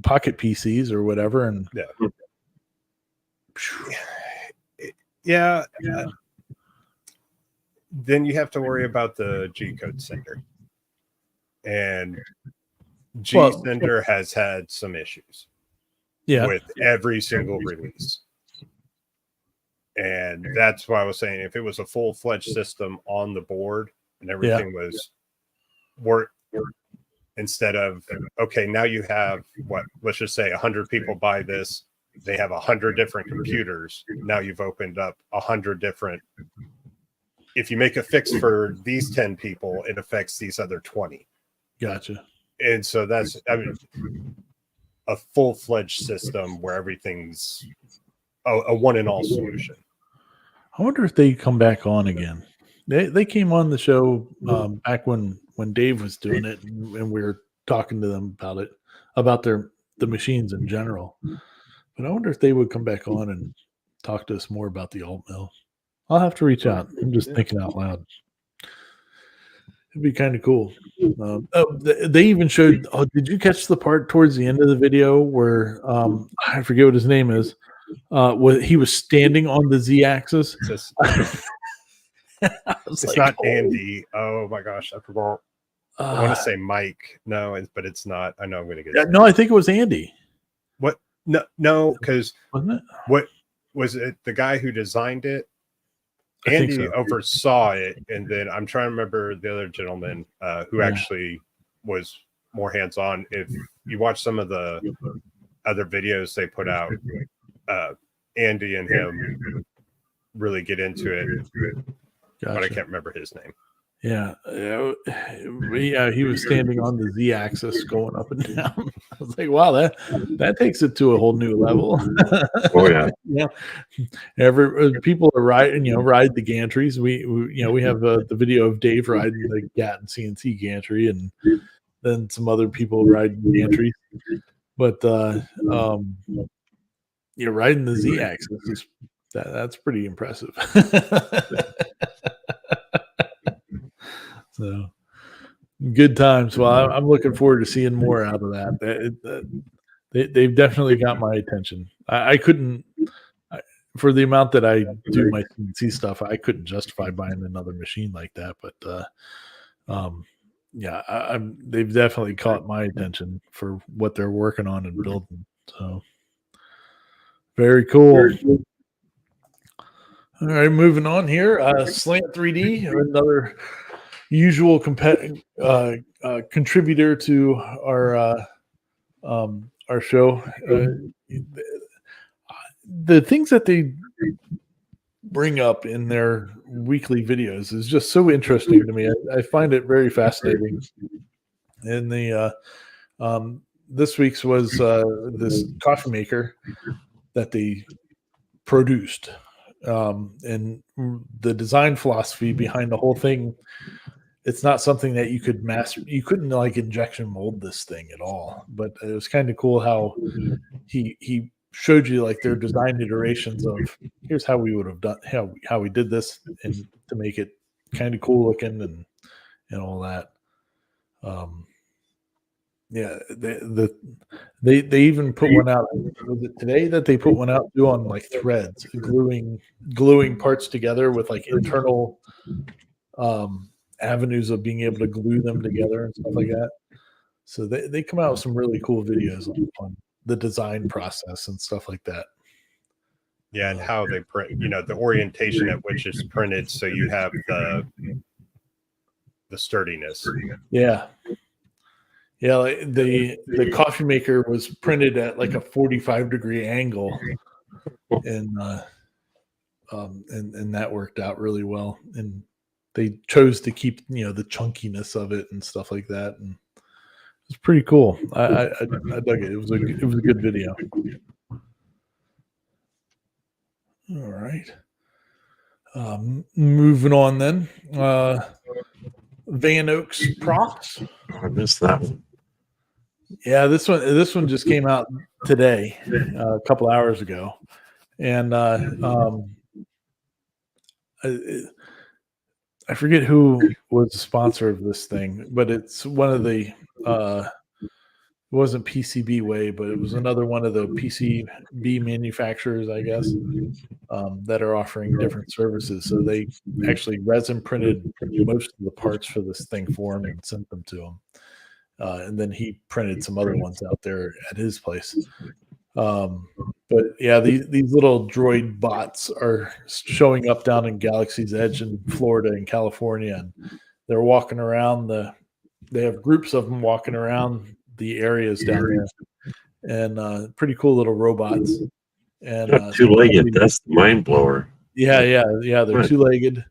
pocket PCs or whatever, and yeah. Then you have to worry about the G code sender, and G sender has had some issues. With every single release. And that's why I was saying if it was a full-fledged system on the board and everything was work instead of, okay, now you have let's just say 100 people buy this. They have 100 different computers. Now you've opened up 100 different. If you make a fix for these 10 people, it affects these other 20. Gotcha. And so that's, a full-fledged system where everything's a one-and-all solution. I wonder if they come back on again. They came on the show back when Dave was doing it, and we were talking to them about the machines in general. But I wonder if they would come back on and talk to us more about the alt mill. I'll have to reach out. I'm just thinking out loud. It'd be kind of cool. They even showed. Oh, did you catch the part towards the end of the video where I forget what his name is? He was standing on the Z-axis. It's not Andy. Oh my gosh, I forgot. I want to say Mike. No, but it's not. I know I'm going to get it. No, I think it was Andy. What? No, because wasn't it? What was it? The guy who designed it. Andy oversaw it, and then I'm trying to remember the other gentleman who actually was more hands-on. If you watch some of the other videos they put out, Andy and him really get into it. Gotcha. But I can't remember his name. Yeah, he was standing on the Z-axis going up and down. I was like, wow, that takes it to a whole new level. Oh yeah. People are riding, ride the gantries. We have the video of Dave riding the Gatton CNC gantry, and then some other people riding the gantry. But riding the Z-axis that's pretty impressive. So good times. Well, I'm looking forward to seeing more out of that. They've definitely got my attention. I couldn't, for the amount that I do my CNC stuff, I couldn't justify buying another machine like that. But they've definitely caught my attention for what they're working on and building. So very cool. All right, moving on here. Slant 3D, another usual contributor to our show. The things that they bring up in their weekly videos is just so interesting to me. I find it very fascinating. And the this week's was this coffee maker that they produced. And the design philosophy behind the whole thing, it's not something that you could you couldn't like injection mold this thing at all. But it was kind of cool how he showed you like their design iterations of here's how we would have done how we did this, and to make it kind of cool looking and all that. Yeah, they even put one out. Was it today that they put one out too on like threads, gluing parts together with like internal avenues of being able to glue them together and stuff like that. So they come out with some really cool videos on the design process and stuff like that. Yeah, and how they print, the orientation at which it's printed, so you have the sturdiness. Yeah. Yeah, like the coffee maker was printed at like a 45-degree angle, and that worked out really well. And they chose to keep the chunkiness of it and stuff like that, and it's pretty cool. I dug it. It was a good video. All right. Moving on then. Van Oaks Props. I missed that one. Yeah, this one just came out today, a couple hours ago, and I forget who was the sponsor of this thing, but it's one of the it wasn't PCB Way, but it was another one of the PCB manufacturers, I guess, that are offering different services. So they actually resin printed most of the parts for this thing for him and sent them to him. And then he printed some other ones out there at his place. But yeah, these little droid bots are showing up down in Galaxy's Edge in Florida and California, and they're walking around they have groups of them walking around the areas down there, and pretty cool little robots. And two-legged, that's the mind blower. Yeah, they're two-legged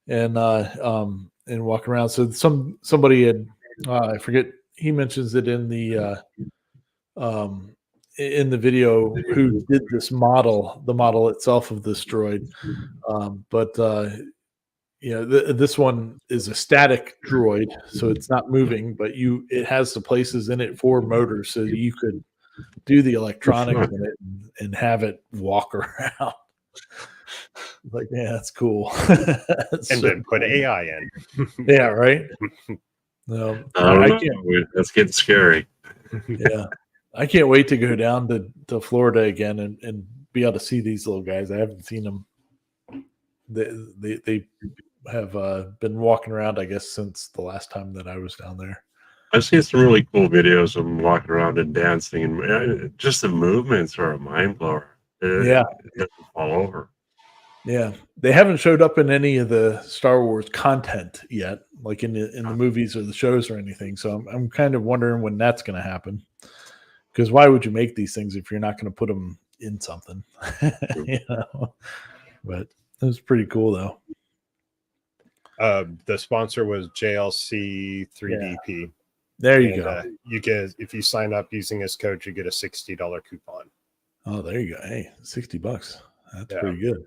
and walk around. So somebody had I forget, he mentions it in the video who did this model, the model itself of this droid. This one is a static droid, so it's not moving, but it has the places in it for motors, so you could do the electronics in it and have it walk around. Like, yeah, that's cool. And then put AI in. Yeah, right. No, I can't. That's getting scary. Yeah, I can't wait to go down to Florida again and be able to see these little guys. I haven't seen them. They have been walking around, I guess, since the last time that I was down there. I've seen some really cool videos of them walking around and dancing, and just the movements are a mind blower. Yeah, it doesn't fall over. Yeah, they haven't showed up in any of the Star Wars content yet, like in the movies or the shows or anything. So I'm kind of wondering when that's going to happen. Because why would you make these things if you're not going to put them in something? But it was pretty cool though. The sponsor was JLC 3DP. Yeah. There you go. You get, if you sign up using this code, you get a $60 coupon. Oh, there you go. Hey, $60. That's pretty good.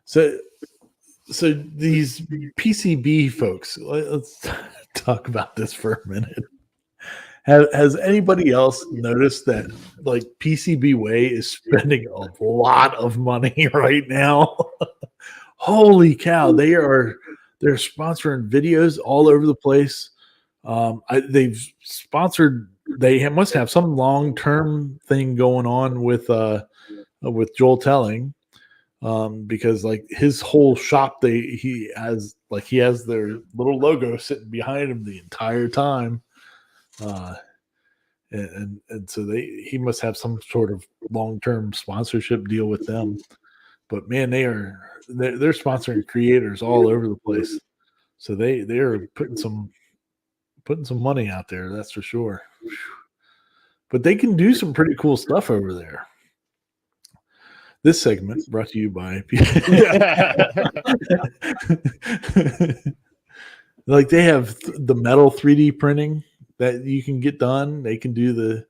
So these PCB folks, let's talk about this for a minute. Has anybody else noticed that like PCB Way is spending a lot of money right now? Holy cow, they're sponsoring videos all over the place. They've sponsored. They must have some long-term thing going on with Joel Telling, because like his whole shop, he has their little logo sitting behind him the entire time, and so he must have some sort of long-term sponsorship deal with them. But man, they're sponsoring creators all over the place, so they're putting some money out there, that's for sure. But they can do some pretty cool stuff over there. This segment brought to you by like they have the metal 3D printing that you can get done. They can do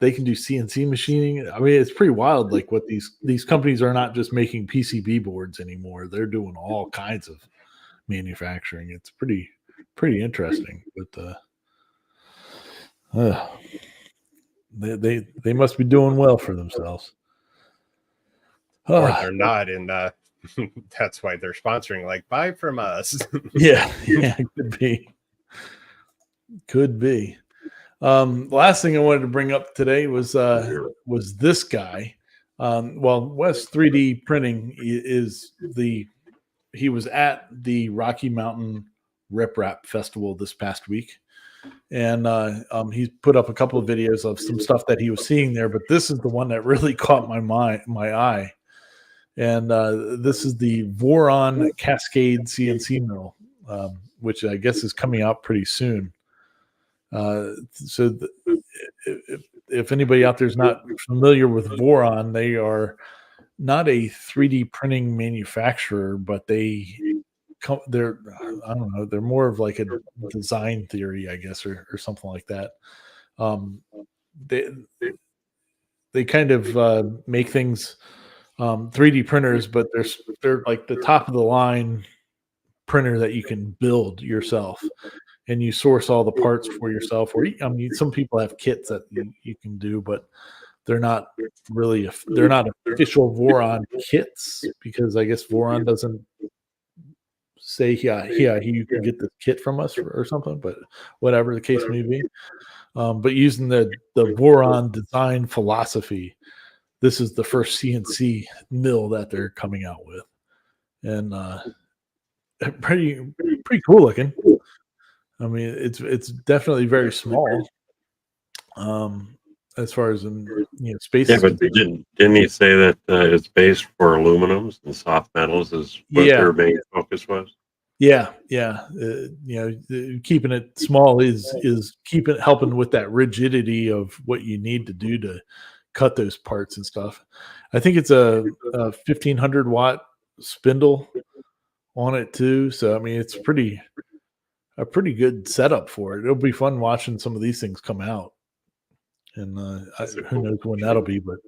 CNC machining. I mean, it's pretty wild. Like what these companies are not just making PCB boards anymore. They're doing all kinds of manufacturing. It's pretty interesting. But they must be doing well for themselves. Or they're not, and that's why they're sponsoring. Like, buy from us. yeah, could be. The last thing I wanted to bring up today was this guy. West 3D Printing he was at the Rocky Mountain Rip Rap Festival this past week, and he put up a couple of videos of some stuff that he was seeing there. But this is the one that really caught my eye, and this is the Voron Cascade CNC mill, which I guess is coming out pretty soon. If anybody out there is not familiar with Voron, they are not a 3D printing manufacturer, but they're I don't know, they're more of like a design theory, I guess, or something like that. They kind of make things 3D printers, but they're like the top of the line printer that you can build yourself, and you source all the parts for yourself. Or I mean, some people have kits that you can do, but they're not official Voron kits, because I guess Voron doesn't say you can get the kit from us or something, but whatever the case may be. But using the Voron design philosophy, this is the first CNC mill that they're coming out with, and pretty cool looking. I mean, it's definitely very small. As far as space. Yeah, but didn't he say that it's based for aluminums and soft metals is what their main focus was? Yeah. Keeping it small is helping with that rigidity of what you need to do to cut those parts and stuff. I think it's a 1500 watt spindle on it too. So I mean, it's a pretty good setup for it. It'll be fun watching some of these things come out. And who knows when that'll be, but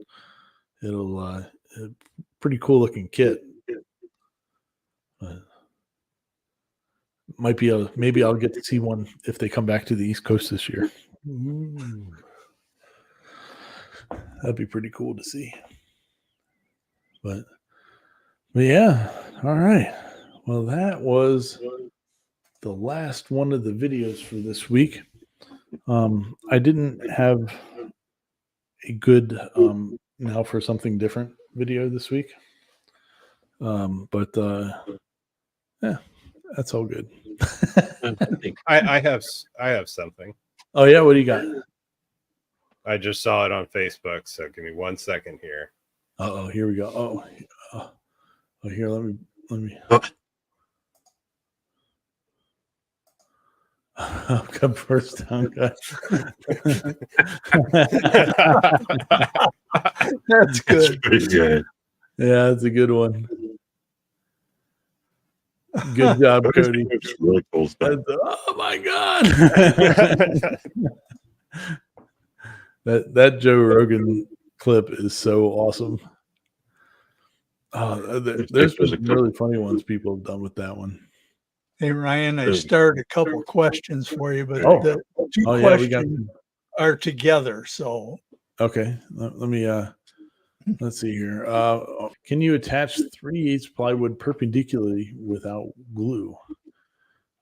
it'll pretty cool looking kit. Maybe I'll get to see one if they come back to the East Coast this year. That'd be pretty cool to see. But yeah, all right. Well, that was the last one of the videos for this week. I didn't have a good now for something different video this week. But yeah, that's all good. I have something. Oh yeah, what do you got? I just saw it on Facebook, so give me 1 second here. Oh, here we go. Oh, here, let me. Come first time, guys. That's good. Pretty good. Yeah, that's a good one. Good job, Cody. It's really cool stuff. Oh my god. that Joe Rogan clip is so awesome. There's been really funny ones people have done with that one. Hey Ryan, I started a couple questions for you, but the two yeah, questions are together. So okay, let me let's see here. Can you attach 3/8 plywood perpendicularly without glue?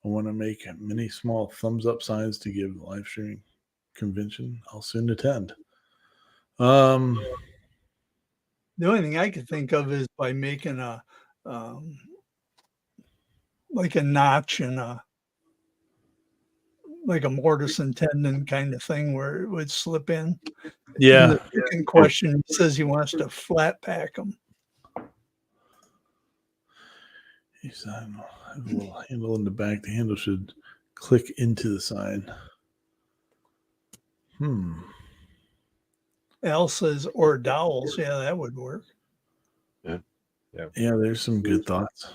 I want to make many small thumbs up signs to give live streaming convention. I'll soon attend. The only thing I could think of is by making a like a notch and like a mortise and tenon kind of thing where it would slip in. Yeah. And the second question says he wants to flat pack them. He said, have a little handle in the back. The handle should click into the sign. Al says, or dowels. Yeah, that would work. Yeah, there's some good thoughts.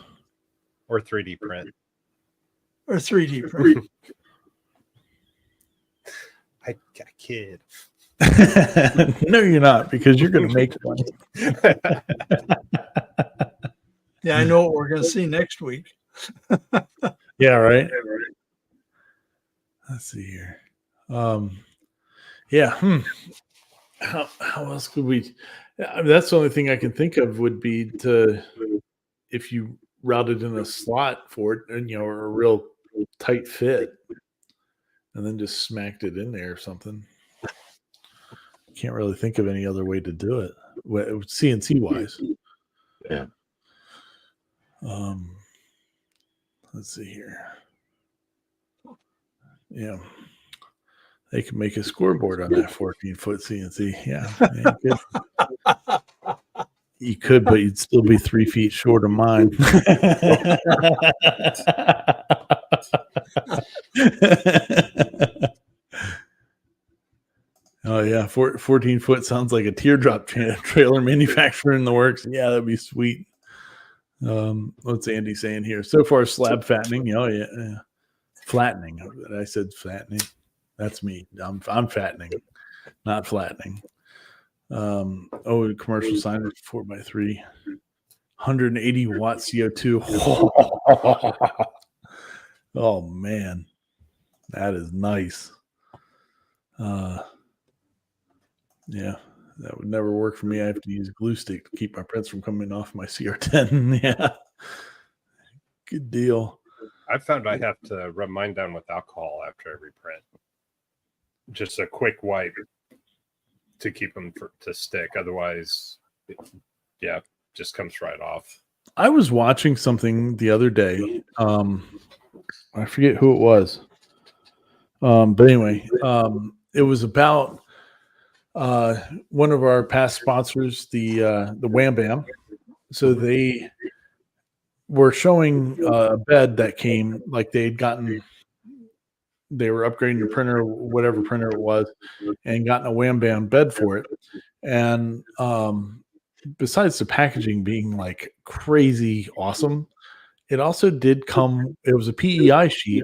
Or 3D print. Or 3D print. I kid. No, you're not, because you're going to make one. Yeah, I know what we're going to see next week. Yeah, right. Let's see here. Yeah. How else could we? I mean, that's the only thing I can think of would be if you routed in a slot for it, and or a real tight fit. and then just smacked it in there or something. Can't really think of any other way to do it, CNC wise. Yeah. Let's see here. Yeah. They could make a scoreboard on that 14-foot CNC. Yeah. You could, but you'd still be 3 feet short of mine. Oh, yeah. 14-foot sounds like a teardrop trailer manufacturer in the works. Yeah, that'd be sweet. What's Andy saying here? So far, slab fattening. Oh, yeah. Flattening. I said flattening. That's me. I'm fattening, not flattening. Commercial signage 4x3, 180 watt CO2. Oh man, that is nice. Yeah, that would never work for me. I have to use glue stick to keep my prints from coming off my CR10. Yeah, good deal. I found I have to rub mine down with alcohol after every print. Just a quick wipe to keep them to stick. Otherwise, just comes right off. I was watching something the other day. I forget who it was. But anyway, it was about one of our past sponsors, the Wham Bam. So they were showing a bed that came, like they were upgrading the printer, whatever printer it was, and gotten a Wham Bam bed for it. And besides the packaging being like crazy awesome, it also did come, it was a PEI sheet,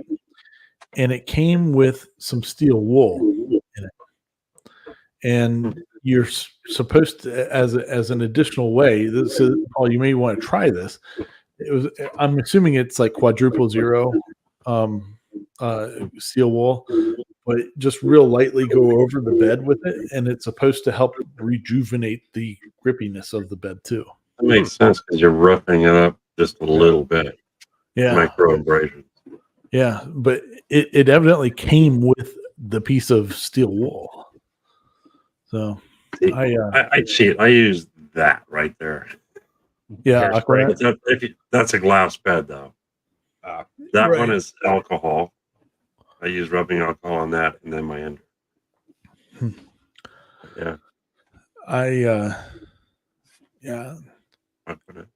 and it came with some steel wool in it. And you're supposed to, as an additional way, this is, Paul, you may want to try this. I'm assuming it's like quadruple zero steel wool, but just real lightly go over the bed with it, and it's supposed to help rejuvenate the grippiness of the bed too. That makes sense because you're roughing it up just a little bit. Yeah, micro abrasions. Yeah, but it evidently came with the piece of steel wool. So I cheat. I use that right there. Yeah, that's a glass bed though. That Right. one is alcohol. I use rubbing alcohol on that, and then my ender. Yeah, I put it.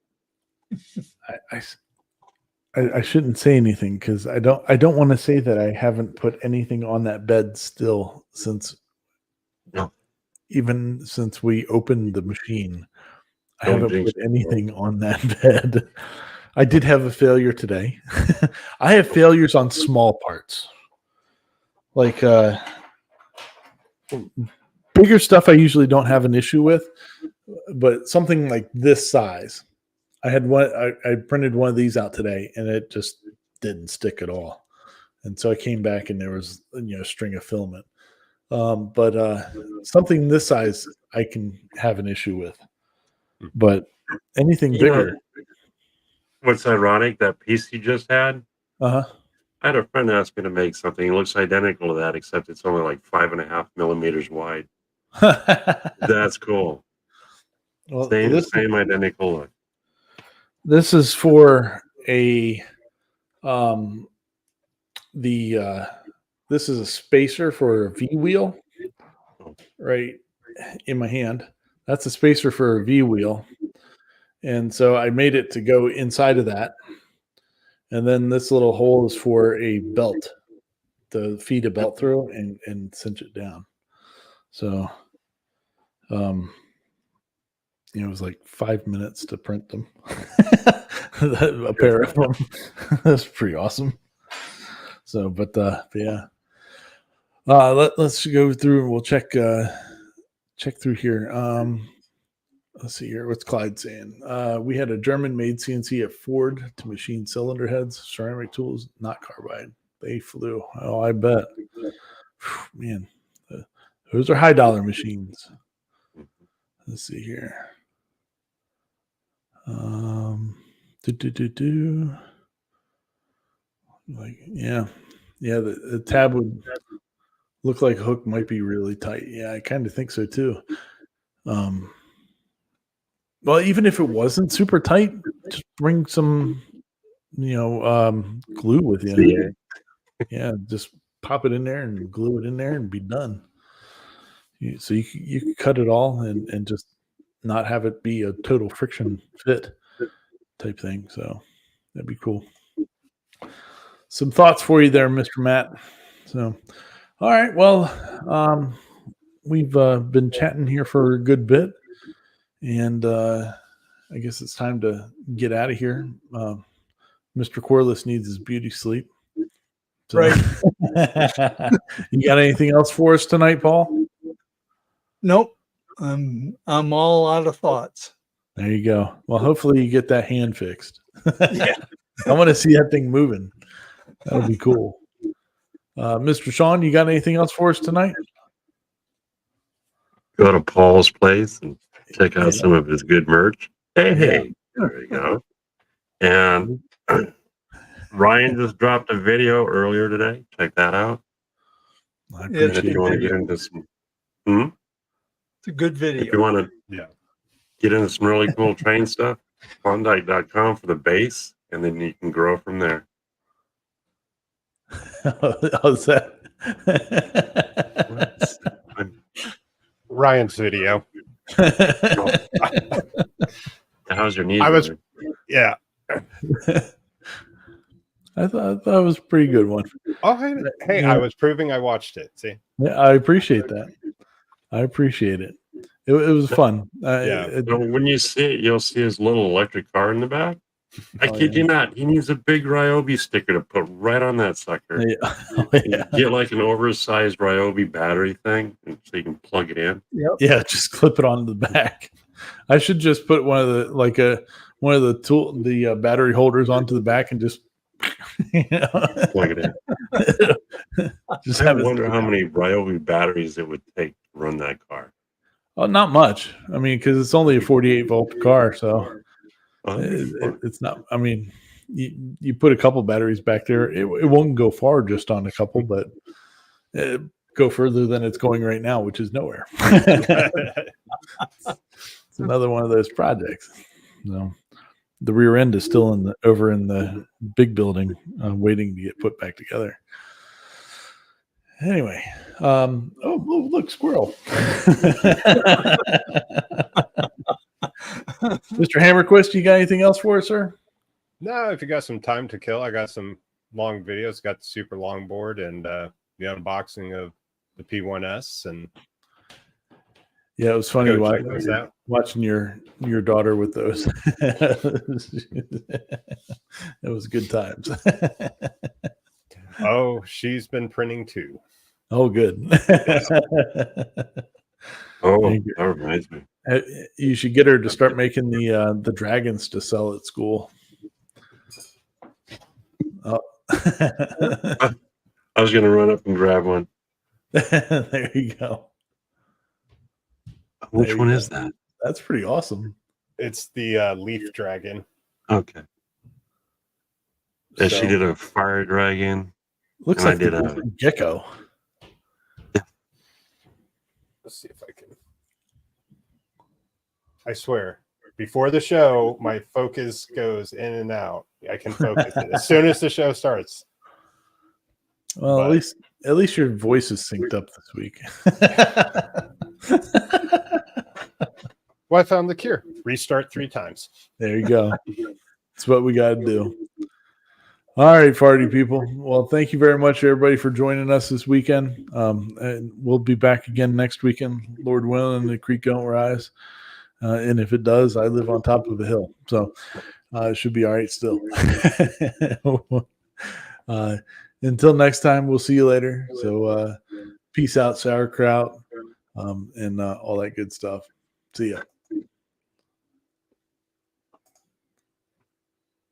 I shouldn't say anything because I don't want to say that I haven't put anything on that bed still since even since we opened the machine. I haven't put anything on that bed. I did have a failure today. I have failures on small parts. Like bigger stuff I usually don't have an issue with, but something like this size. I had one. I printed one of these out today, and it just didn't stick at all. And so I came back, and there was a string of filament. But something this size, I can have an issue with. But anything bigger. What's ironic? That piece you just had. I had a friend ask me to make something. It looks identical to that, except it's only like 5.5 millimeters wide. That's cool. Well, same identical look. This is for a this is a spacer for a V wheel right in my hand. That's a spacer for a V wheel. And so I made it to go inside of that. And then this little hole is for a belt to feed a belt through and cinch it down. So it was like 5 minutes to print them. A pair of them. That's pretty awesome. So, but yeah. Let's go through and we'll check through here. Let's see here. What's Clyde saying? We had a German-made CNC at Ford to machine cylinder heads, ceramic tools, not carbide. They flew. Oh, I bet. Man, those are high-dollar machines. Let's see here. Like, yeah. Yeah, the tab would look like hook might be really tight. Yeah, I kind of think so too. Well, even if it wasn't super tight, just bring some, glue with you. Yeah. Yeah, just pop it in there and glue it in there and be done. So you could cut it all and just not have it be a total friction fit type thing. So that'd be cool. Some thoughts for you there, Mr. Matt. So, all right. Well, we've been chatting here for a good bit, and I guess it's time to get out of here. Mr. Corliss needs his beauty sleep. So, Right. You got anything else for us tonight, Paul? Nope. I'm all out of thoughts. There you go. Well, hopefully you get that hand fixed. Yeah. I want to see that thing moving. That'll be cool. Mr. Sean, you got anything else for us tonight? Go to Paul's place and check out Yeah. some of his good merch. Hey, there you go. And Ryan just dropped a video earlier today. Check that out. I Yeah, And if appreciate you want to it. get into some, It's a good if you video. want to Yeah. get into some really cool train stuff, Klondike.com for the base, and then you can grow from there. How's that? Ryan's video. How's your knee? I was- doing? Yeah. I thought that was a pretty good one. Oh, hey, Yeah. I was proving I watched it. See? Yeah, I appreciate that. I appreciate it. It was fun. Yeah. So when you see it, you'll see his little electric car in the back. I Oh, kid yeah. you not. He needs a big Ryobi sticker to put right on that sucker. Yeah. Oh, You yeah. get like an oversized Ryobi battery thing, and so you can plug it in. Yeah, just clip it on the back. I should just put one of the battery holders onto the back and just Plug it in. just I have it. wonder how many Ryobi batteries it would take to run that car. Oh, not much. I mean, because it's only a 48-volt car, so Oh, that'd be fun. it's not. I mean, you put a couple batteries back there, it won't go far just on a couple, but go further than it's going right now, which is nowhere. It's another one of those projects. So the rear end is still over in the big building, waiting to get put back together. Anyway, oh look, squirrel. Mr. Hammerquist, you got anything else for us, sir? No, if you got some time to kill, I got some long videos. Got the super long board and the unboxing of the P1S, and Yeah, it was funny go check those out. watching your daughter with those. It was good times. Oh, she's been printing too. Oh, good. Oh, Thank you. that reminds me. You should get her to start making the dragons to sell at school. Oh. I was going to run up and grab one. There you go. Which There you one go. is that? That's pretty awesome. It's the leaf dragon. Okay. Yeah, So, she did a fire dragon. looks and I like the did a- different gecko. Let's see if I can. I swear, before the show, my focus goes in and out. I can focus it as soon as the show starts. Well, But- at least your voice is synced up this week. Well, I found the cure. Restart 3 times. There you go. That's what we got to do. All right, Farty people. Well, thank you very much, everybody, for joining us this weekend. And we'll be back again next weekend, Lord willing, the creek don't rise. And if it does, I live on top of a hill. So it should be all right still. Until next time, we'll see you later. So peace out, sauerkraut, and all that good stuff. See ya.